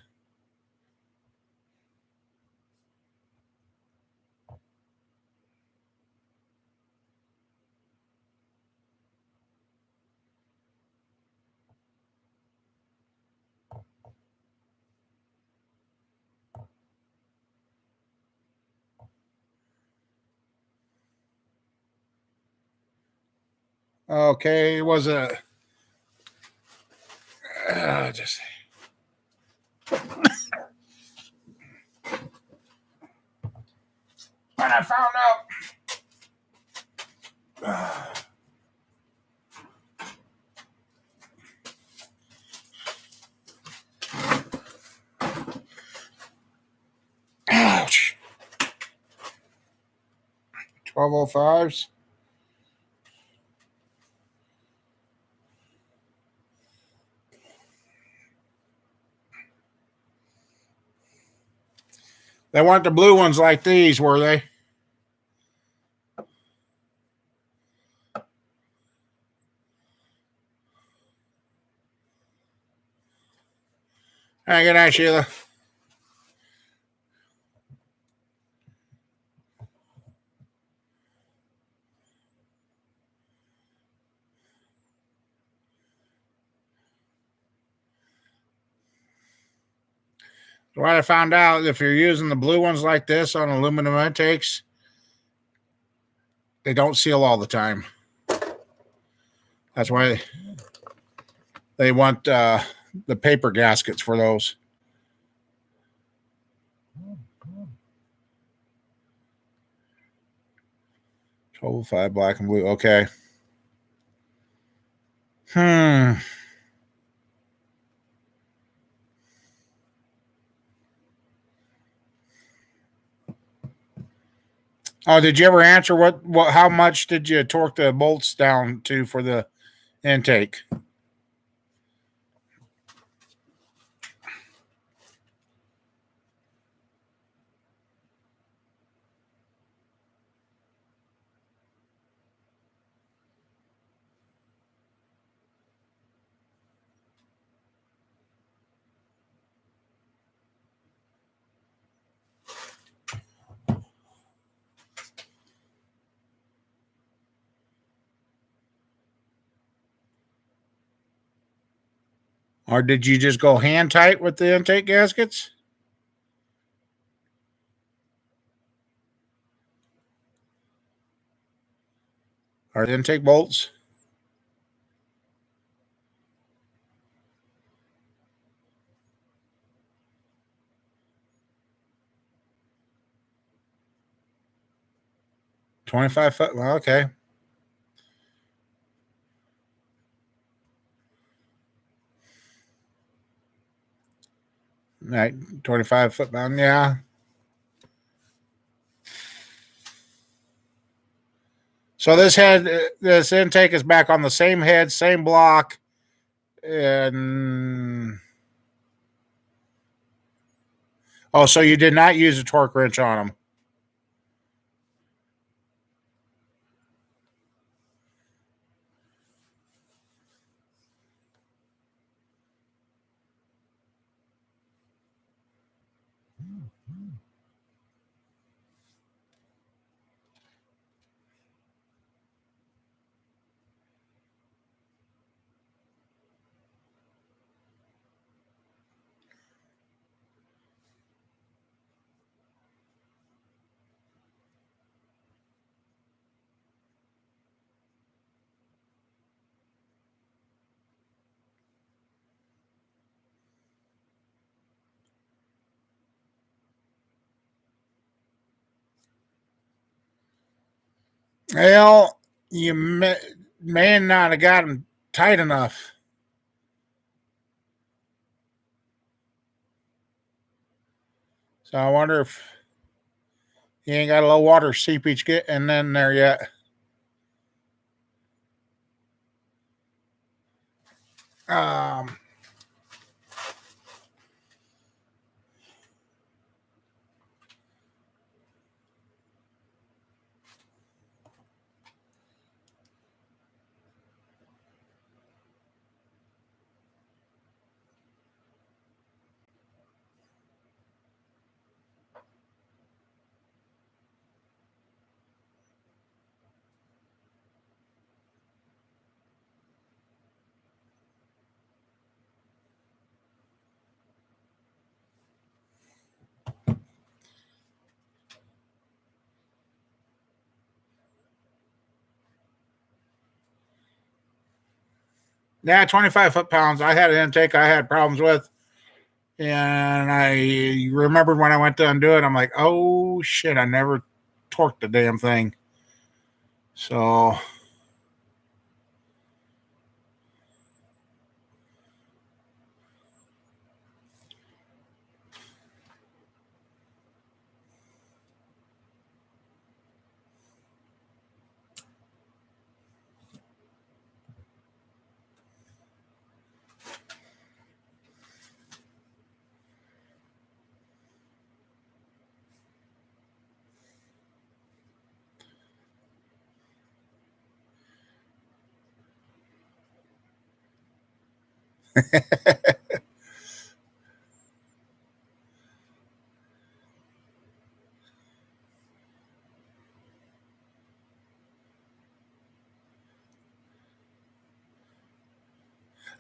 S1: Okay, it was a just when I found out. Ouch. 1205s. They weren't the blue ones like these, were they? All right, good night, Sheila. What I found out, if you're using the blue ones like this on aluminum intakes, they don't seal all the time. That's why they want the paper gaskets for those. 1205 black and blue. Okay. Oh, did you ever answer what how much did you torque the bolts down to for the intake? Or did you just go hand tight with the intake gaskets? Or the intake bolts? $25. Well, okay. Right, 25 foot pound. Yeah. So this intake is back on the same head, same block, and oh, so you did not use a torque wrench on them. Well, you may not have got them tight enough. So I wonder if you ain't got a low water seepage getting in there yet. Um, Yeah, 25 foot-pounds. I had an intake I had problems with. And I remembered when I went to undo it, I'm like, oh shit, I never torqued the damn thing. So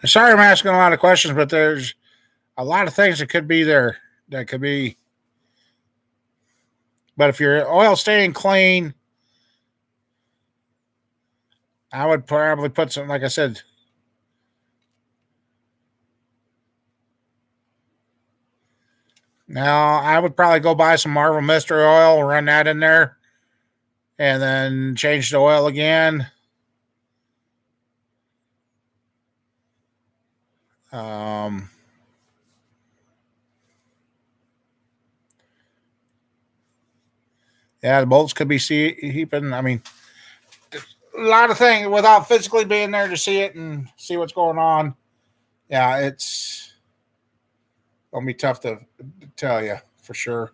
S1: sorry I'm asking a lot of questions, but there's a lot of things that could be there that could be. But if your oil staying clean, I would probably put some, like I said. Now I would probably go buy some Marvel Mystery Oil, run that in there, and then change the oil again. Um, yeah, the bolts could be heaping. I mean, a lot of things without physically being there to see it and see what's going on. Yeah, it's gonna be tough to tell you for sure.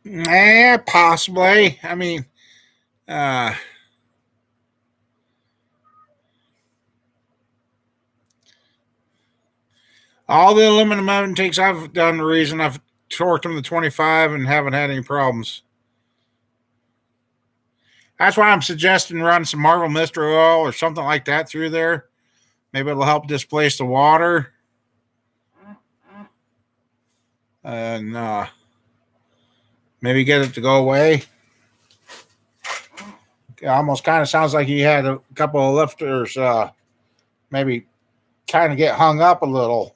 S1: Yeah, possibly. I mean, uh, all the aluminum intakes I've done, the reason I've torqued them to 25 and haven't had any problems. That's why I'm suggesting run some Marvel Mystery Oil or something like that through there. Maybe it'll help displace the water. And maybe get it to go away. It almost kind of sounds like he had a couple of lifters maybe kind of get hung up a little.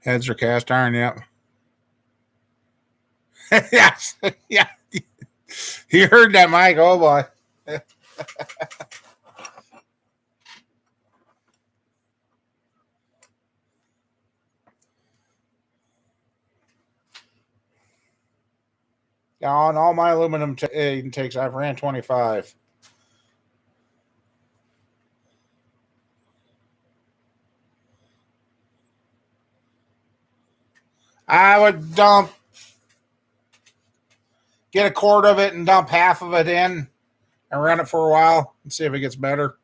S1: Heads are cast iron, yep. Yes, yeah. You heard that, Mike. Oh boy. On all my aluminum intakes, I've ran 25. I would get a quart of it and dump half of it in and run it for a while and see if it gets better.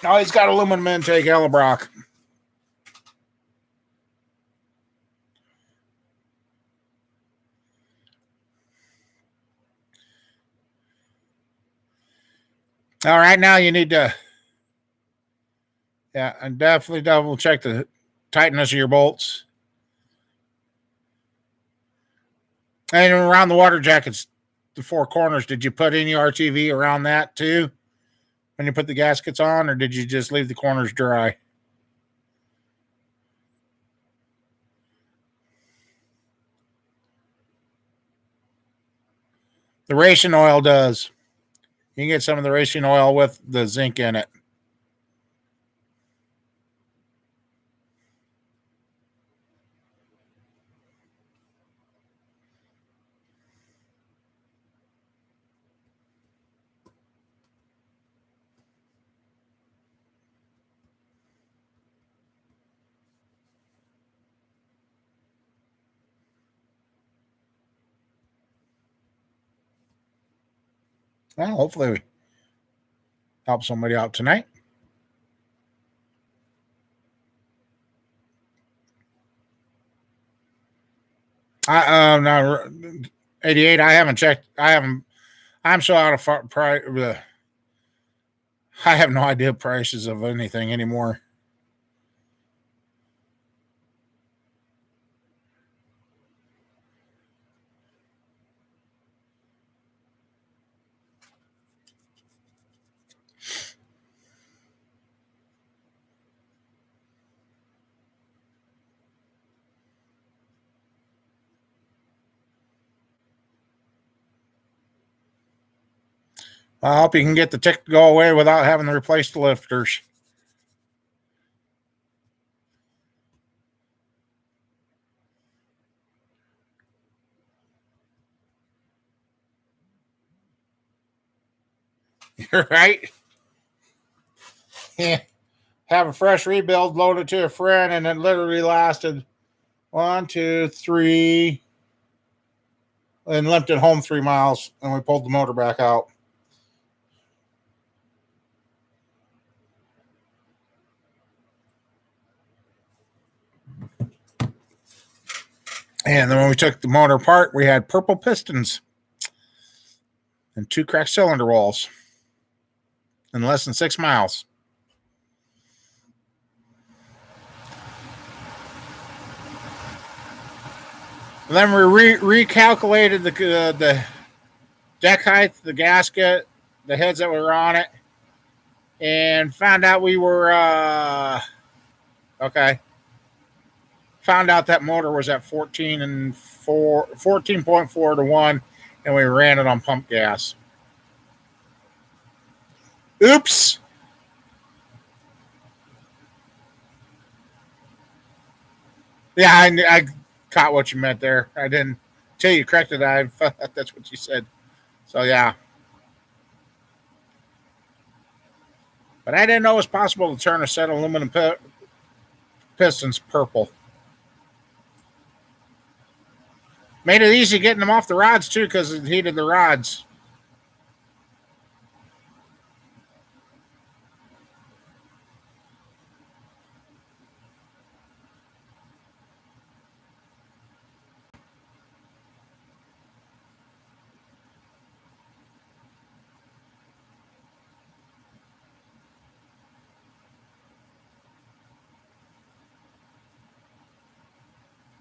S1: Oh, he's got aluminum intake, Ellebrock. All right, now you need to, yeah, and definitely double check the tightness of your bolts. And around the water jackets, the four corners, did you put any RTV around that too when you put the gaskets on, or did you just leave the corners dry? The racing oil does. You can get some of the racing oil with the zinc in it. Well, hopefully we help somebody out tonight. No, 88. I haven't checked. I haven't. I'm so out of price. I have no idea prices of anything anymore. I hope you can get the tick to go away without having to replace the lifters. You're right. Yeah. Have a fresh rebuild loaded to a friend, and it literally lasted 1, 2, 3, and limped it home 3 miles, and we pulled the motor back out. And then when we took the motor apart, we had purple pistons and 2 cracked cylinder walls in less than 6 miles. And then we recalculated the deck height, the gasket, the heads that were on it, and found out we were okay. Found out that motor was at 14.4 to 1, and we ran it on pump gas. Oops. Yeah, I caught what you meant there. I didn't tell you corrected. I thought that's what you said. So yeah, but I didn't know it was possible to turn a set of aluminum pistons purple. Made it easy getting them off the rods too, because it heated the rods.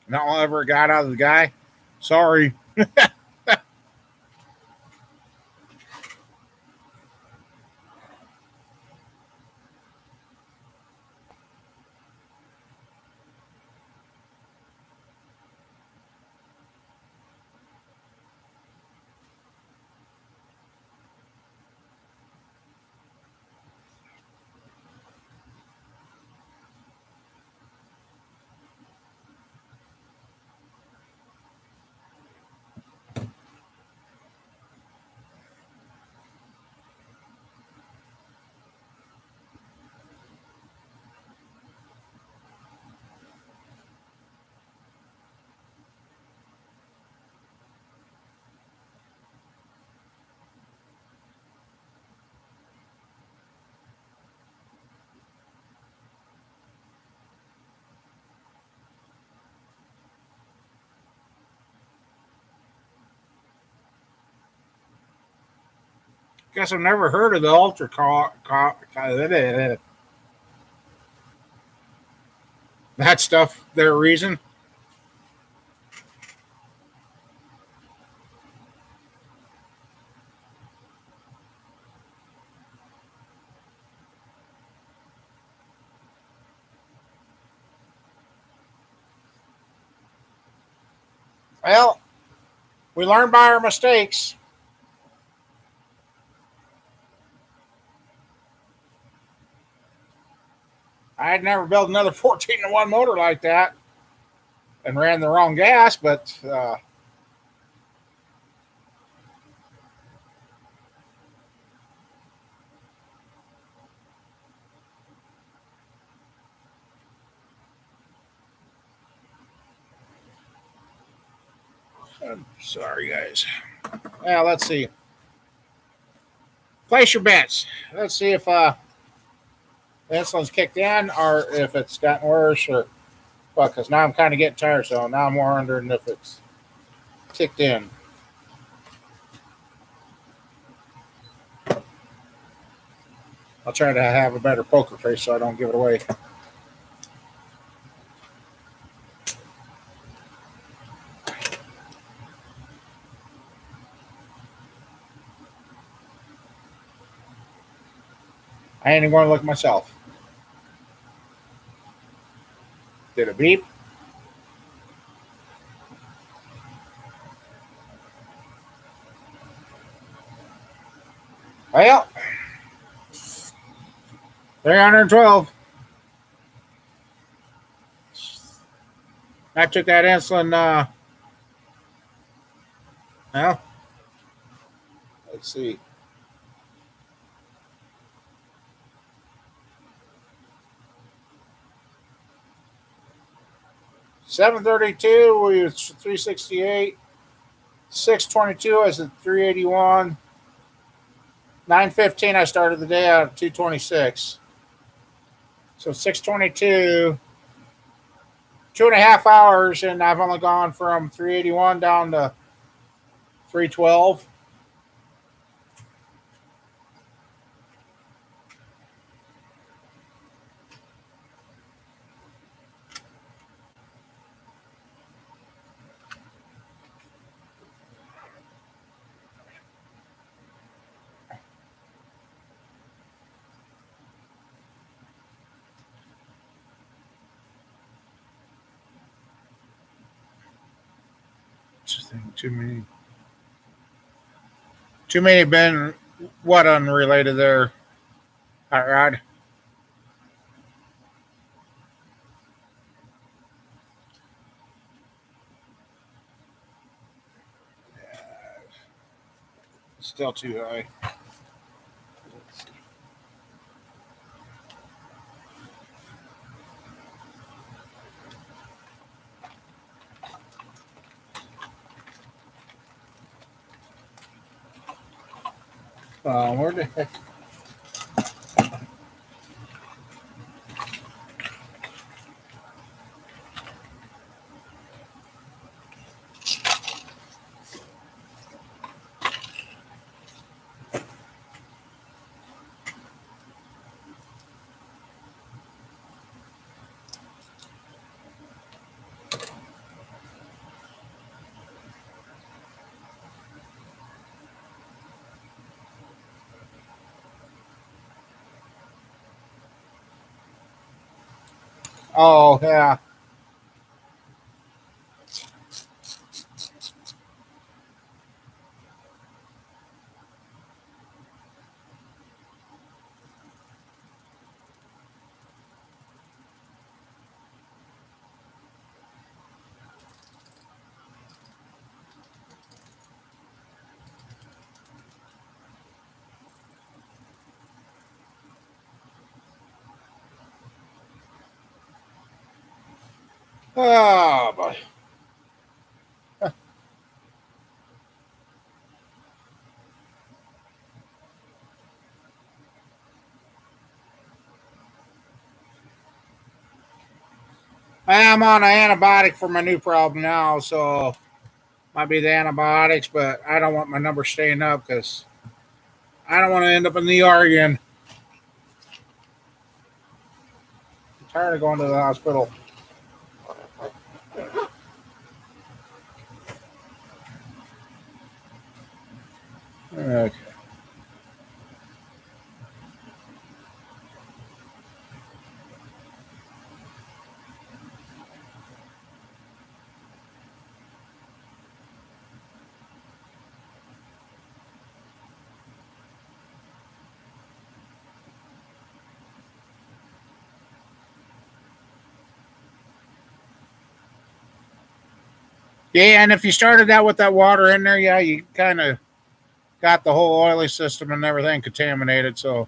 S1: Not all I ever got out of the guy. Sorry. Guess I've never heard of the ultra that stuff. Their reason. Well, we learn by our mistakes. I had never built another 14-to-1 motor like that and ran the wrong gas, but I'm sorry, guys. Now, let's see. Place your bets. Let's see if this one's kicked in or if it's gotten worse or what, because now I'm kind of getting tired, so now I'm wondering if it's kicked in. I'll try to have a better poker face so I don't give it away. I ain't even going to look at myself. Did it beep? Well, 312. I took that insulin. Well, let's see. 732 was 368. 622 I was at 381. 915 I started the day out at 226. So 622, 2.5 hours, and I've only gone from 381 down to 312. Too many. Too many been what unrelated there, Hot Rod? Still too high. Where the heck? Oh, yeah. Oh, boy. I'm on an antibiotic for my new problem now, so might be the antibiotics, but I don't want my number staying up because I don't want to end up in the ER again. I'm tired of going to the hospital. Okay. Yeah, and if you started out with that water in there, yeah, you kind of got the whole oily system and everything contaminated. So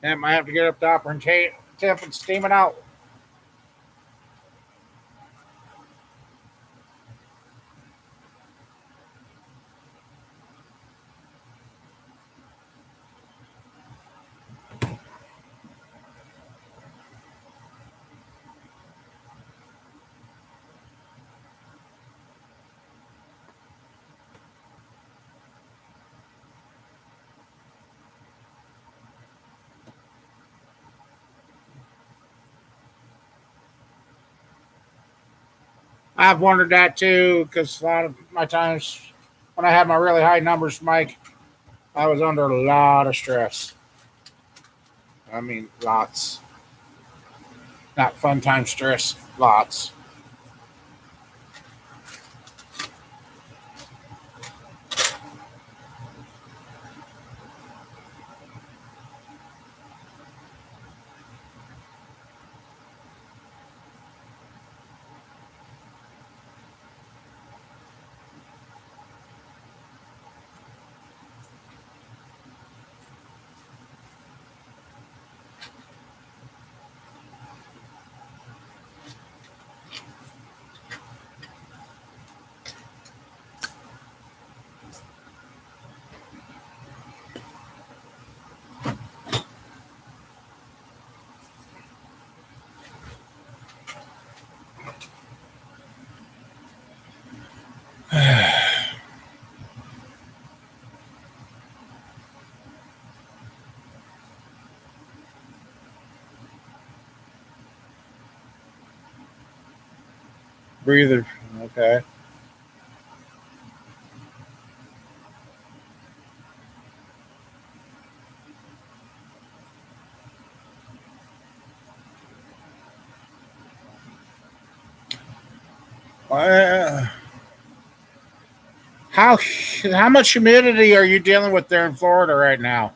S1: I might have to get up to upper and temp and steam it out. I've wondered that too because a lot of my times when I had my really high numbers, Mike, I was under a lot of stress. I mean, lots. Not fun time stress, lots. Breather. Okay. Uh, how how much humidity are you dealing with there in Florida right now?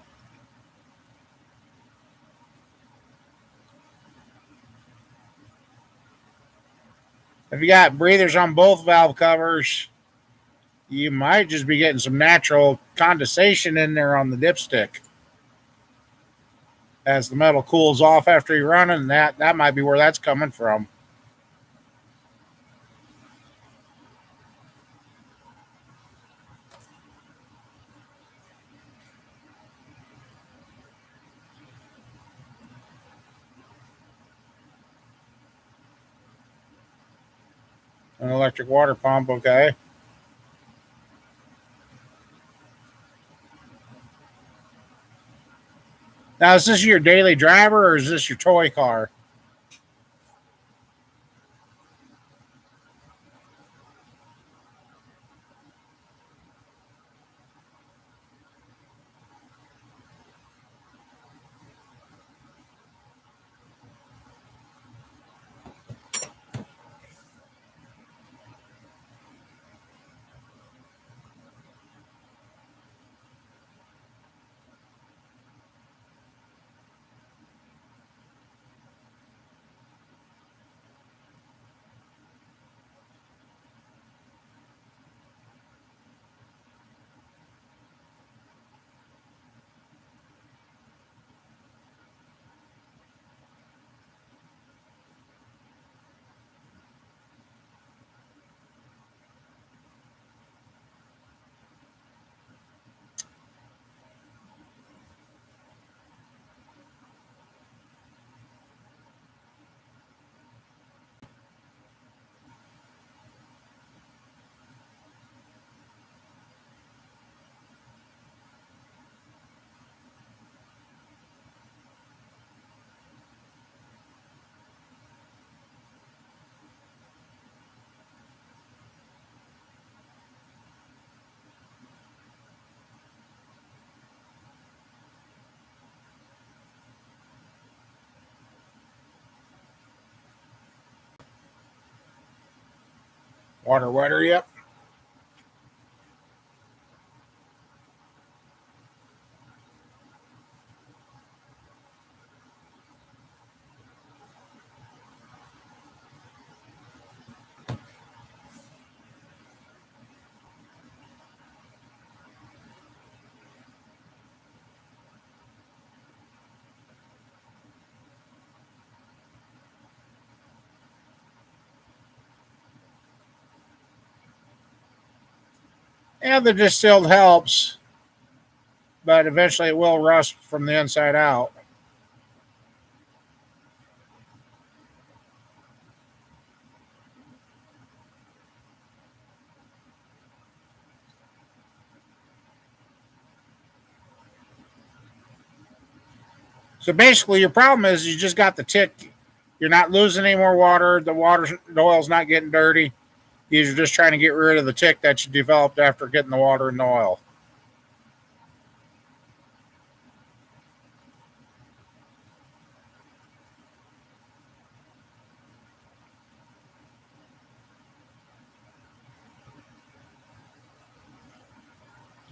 S1: If you got breathers on both valve covers, you might just be getting some natural condensation in there on the dipstick as the metal cools off after you're running. That might be where that's coming from. An electric water pump, okay. Now, is this your daily driver or is this your toy car? Water wetter, yep. And the distilled helps, but eventually it will rust from the inside out. So basically, your problem is you just got the tick. You're not losing any more water. The oil's not getting dirty. You're just trying to get rid of the tick that you developed after getting the water and the oil.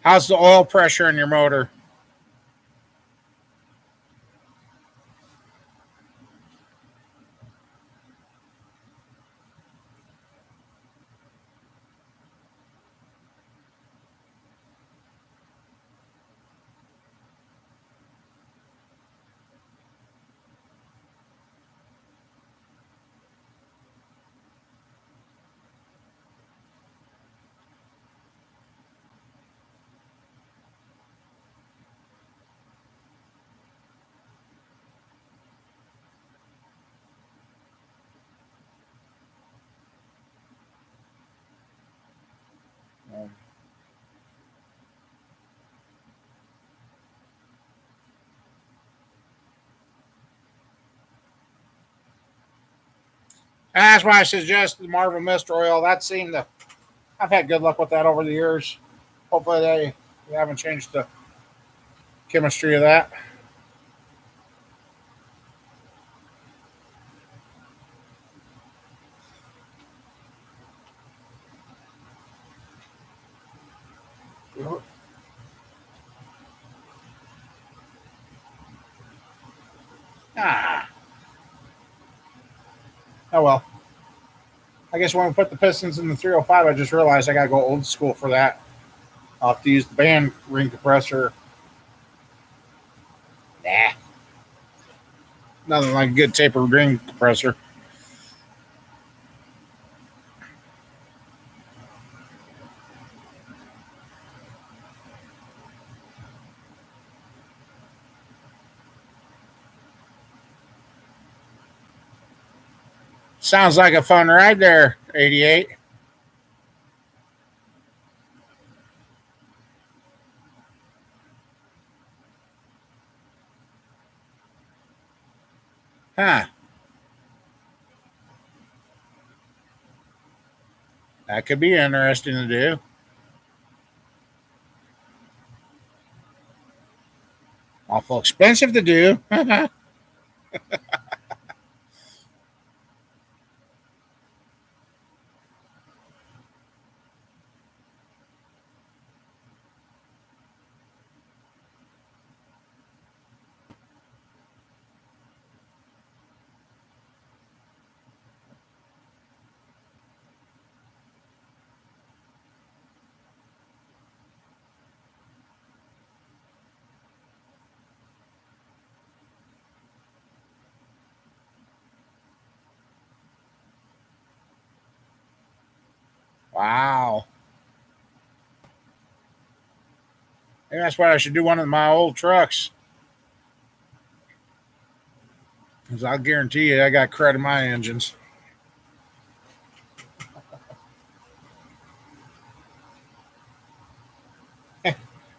S1: How's the oil pressure in your motor? That's why I suggest the Marvel Mist Oil. That seemed to, I've had good luck with that over the years. Hopefully they haven't changed the chemistry of that. Ah, oh well. I guess when we put the pistons in the 305, I just realized I got to go old school for that. I'll have to use the band ring compressor. Nah, nothing like a good tapered ring compressor. Sounds like a fun ride there, 88. Huh. That could be interesting to do. Awful expensive to do. Wow. Maybe that's why I should do one of my old trucks. Because I'll guarantee you I got credit in my engines.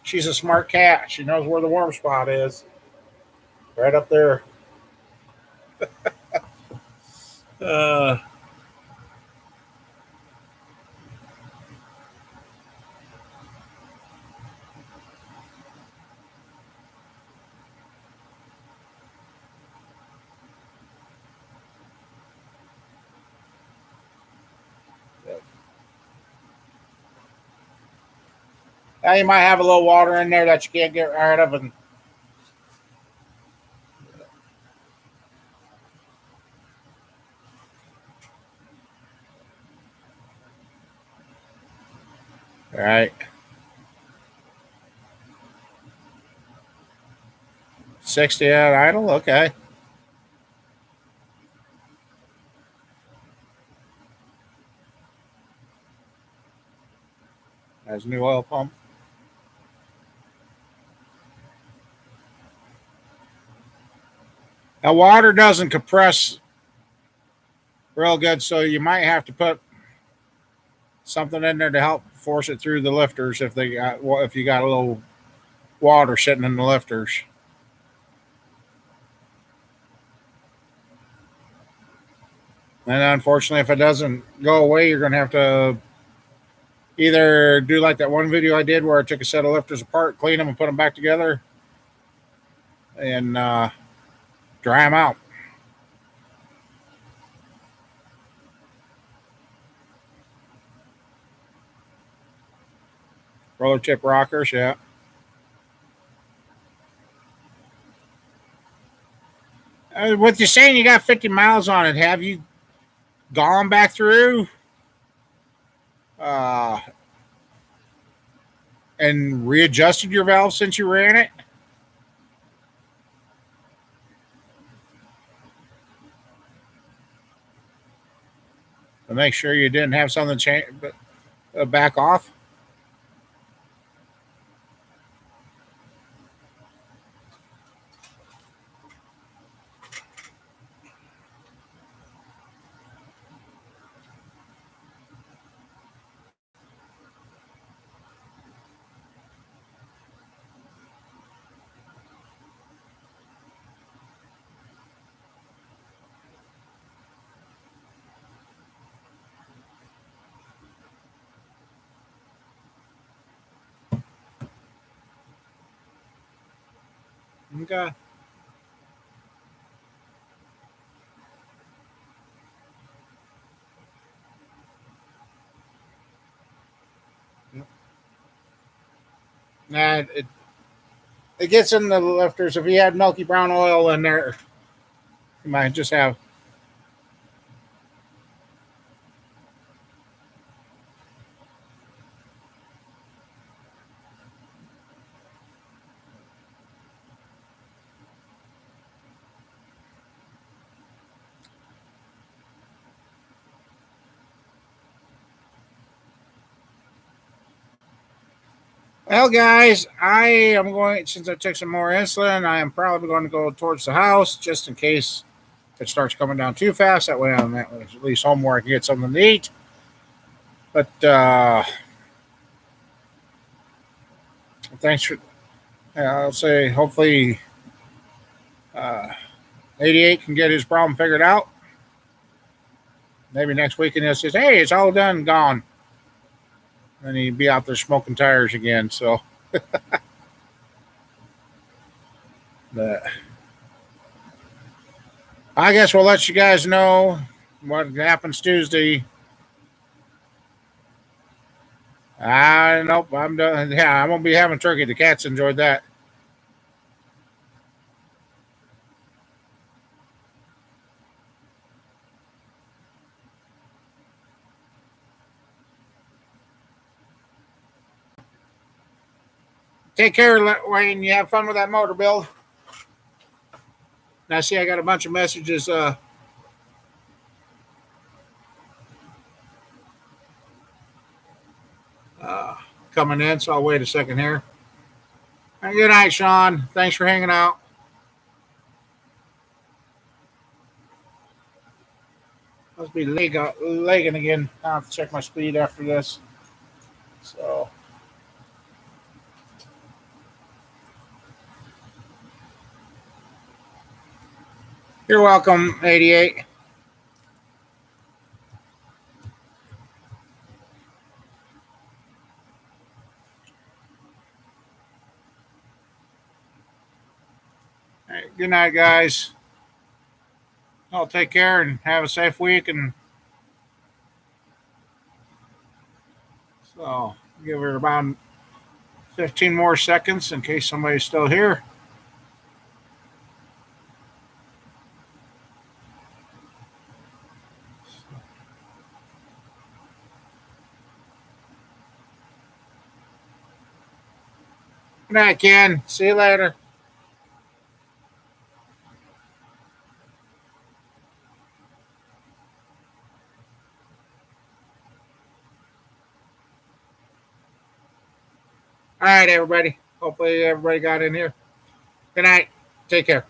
S1: She's a smart cat. She knows where the warm spot is. Right up there. Uh, Now you might have a little water in there that you can't get rid of, and all right, 60 at idle. Okay, there's a new oil pump. Now water doesn't compress real good, so you might have to put something in there to help force it through the lifters if they got if you got a little water sitting in the lifters. And unfortunately, if it doesn't go away, you're going to have to either do like that one video I did where I took a set of lifters apart, clean them, and put them back together, and dry them out. Roller tip rockers, yeah. With you saying you got 50 miles on it, have you gone back through uh, and readjusted your valve since you ran it? To make sure you didn't have something change, back off? Okay. Nah, it gets in the lifters. If you had milky brown oil in there, you might just have. Well, guys, I am going, since I took some more insulin, I am probably going to go towards the house just in case it starts coming down too fast. That way I'm at least home where I can get something to eat. But thanks for, I'll say, hopefully 88 can get his problem figured out. Maybe next weekend he'll say, hey, it's all done, gone. And he'd be out there smoking tires again. So, but I guess we'll let you guys know what happens Tuesday. Nope, I'm done. Yeah, I won't be having turkey. The cats enjoyed that. Take care, Wayne. You have fun with that motor build. Now, see, I got a bunch of messages uh, coming in, so I'll wait a second here. Good night, Sean. Thanks for hanging out. Must be lagging again. I'll have to check my speed after this. So, you're welcome, 88. Right, good night, guys. I'll take care and have a safe week. And so, give her about 15 more seconds in case somebody's still here. Good night, Ken. See you later. All right, everybody. Hopefully everybody got in here. Good night. Take care.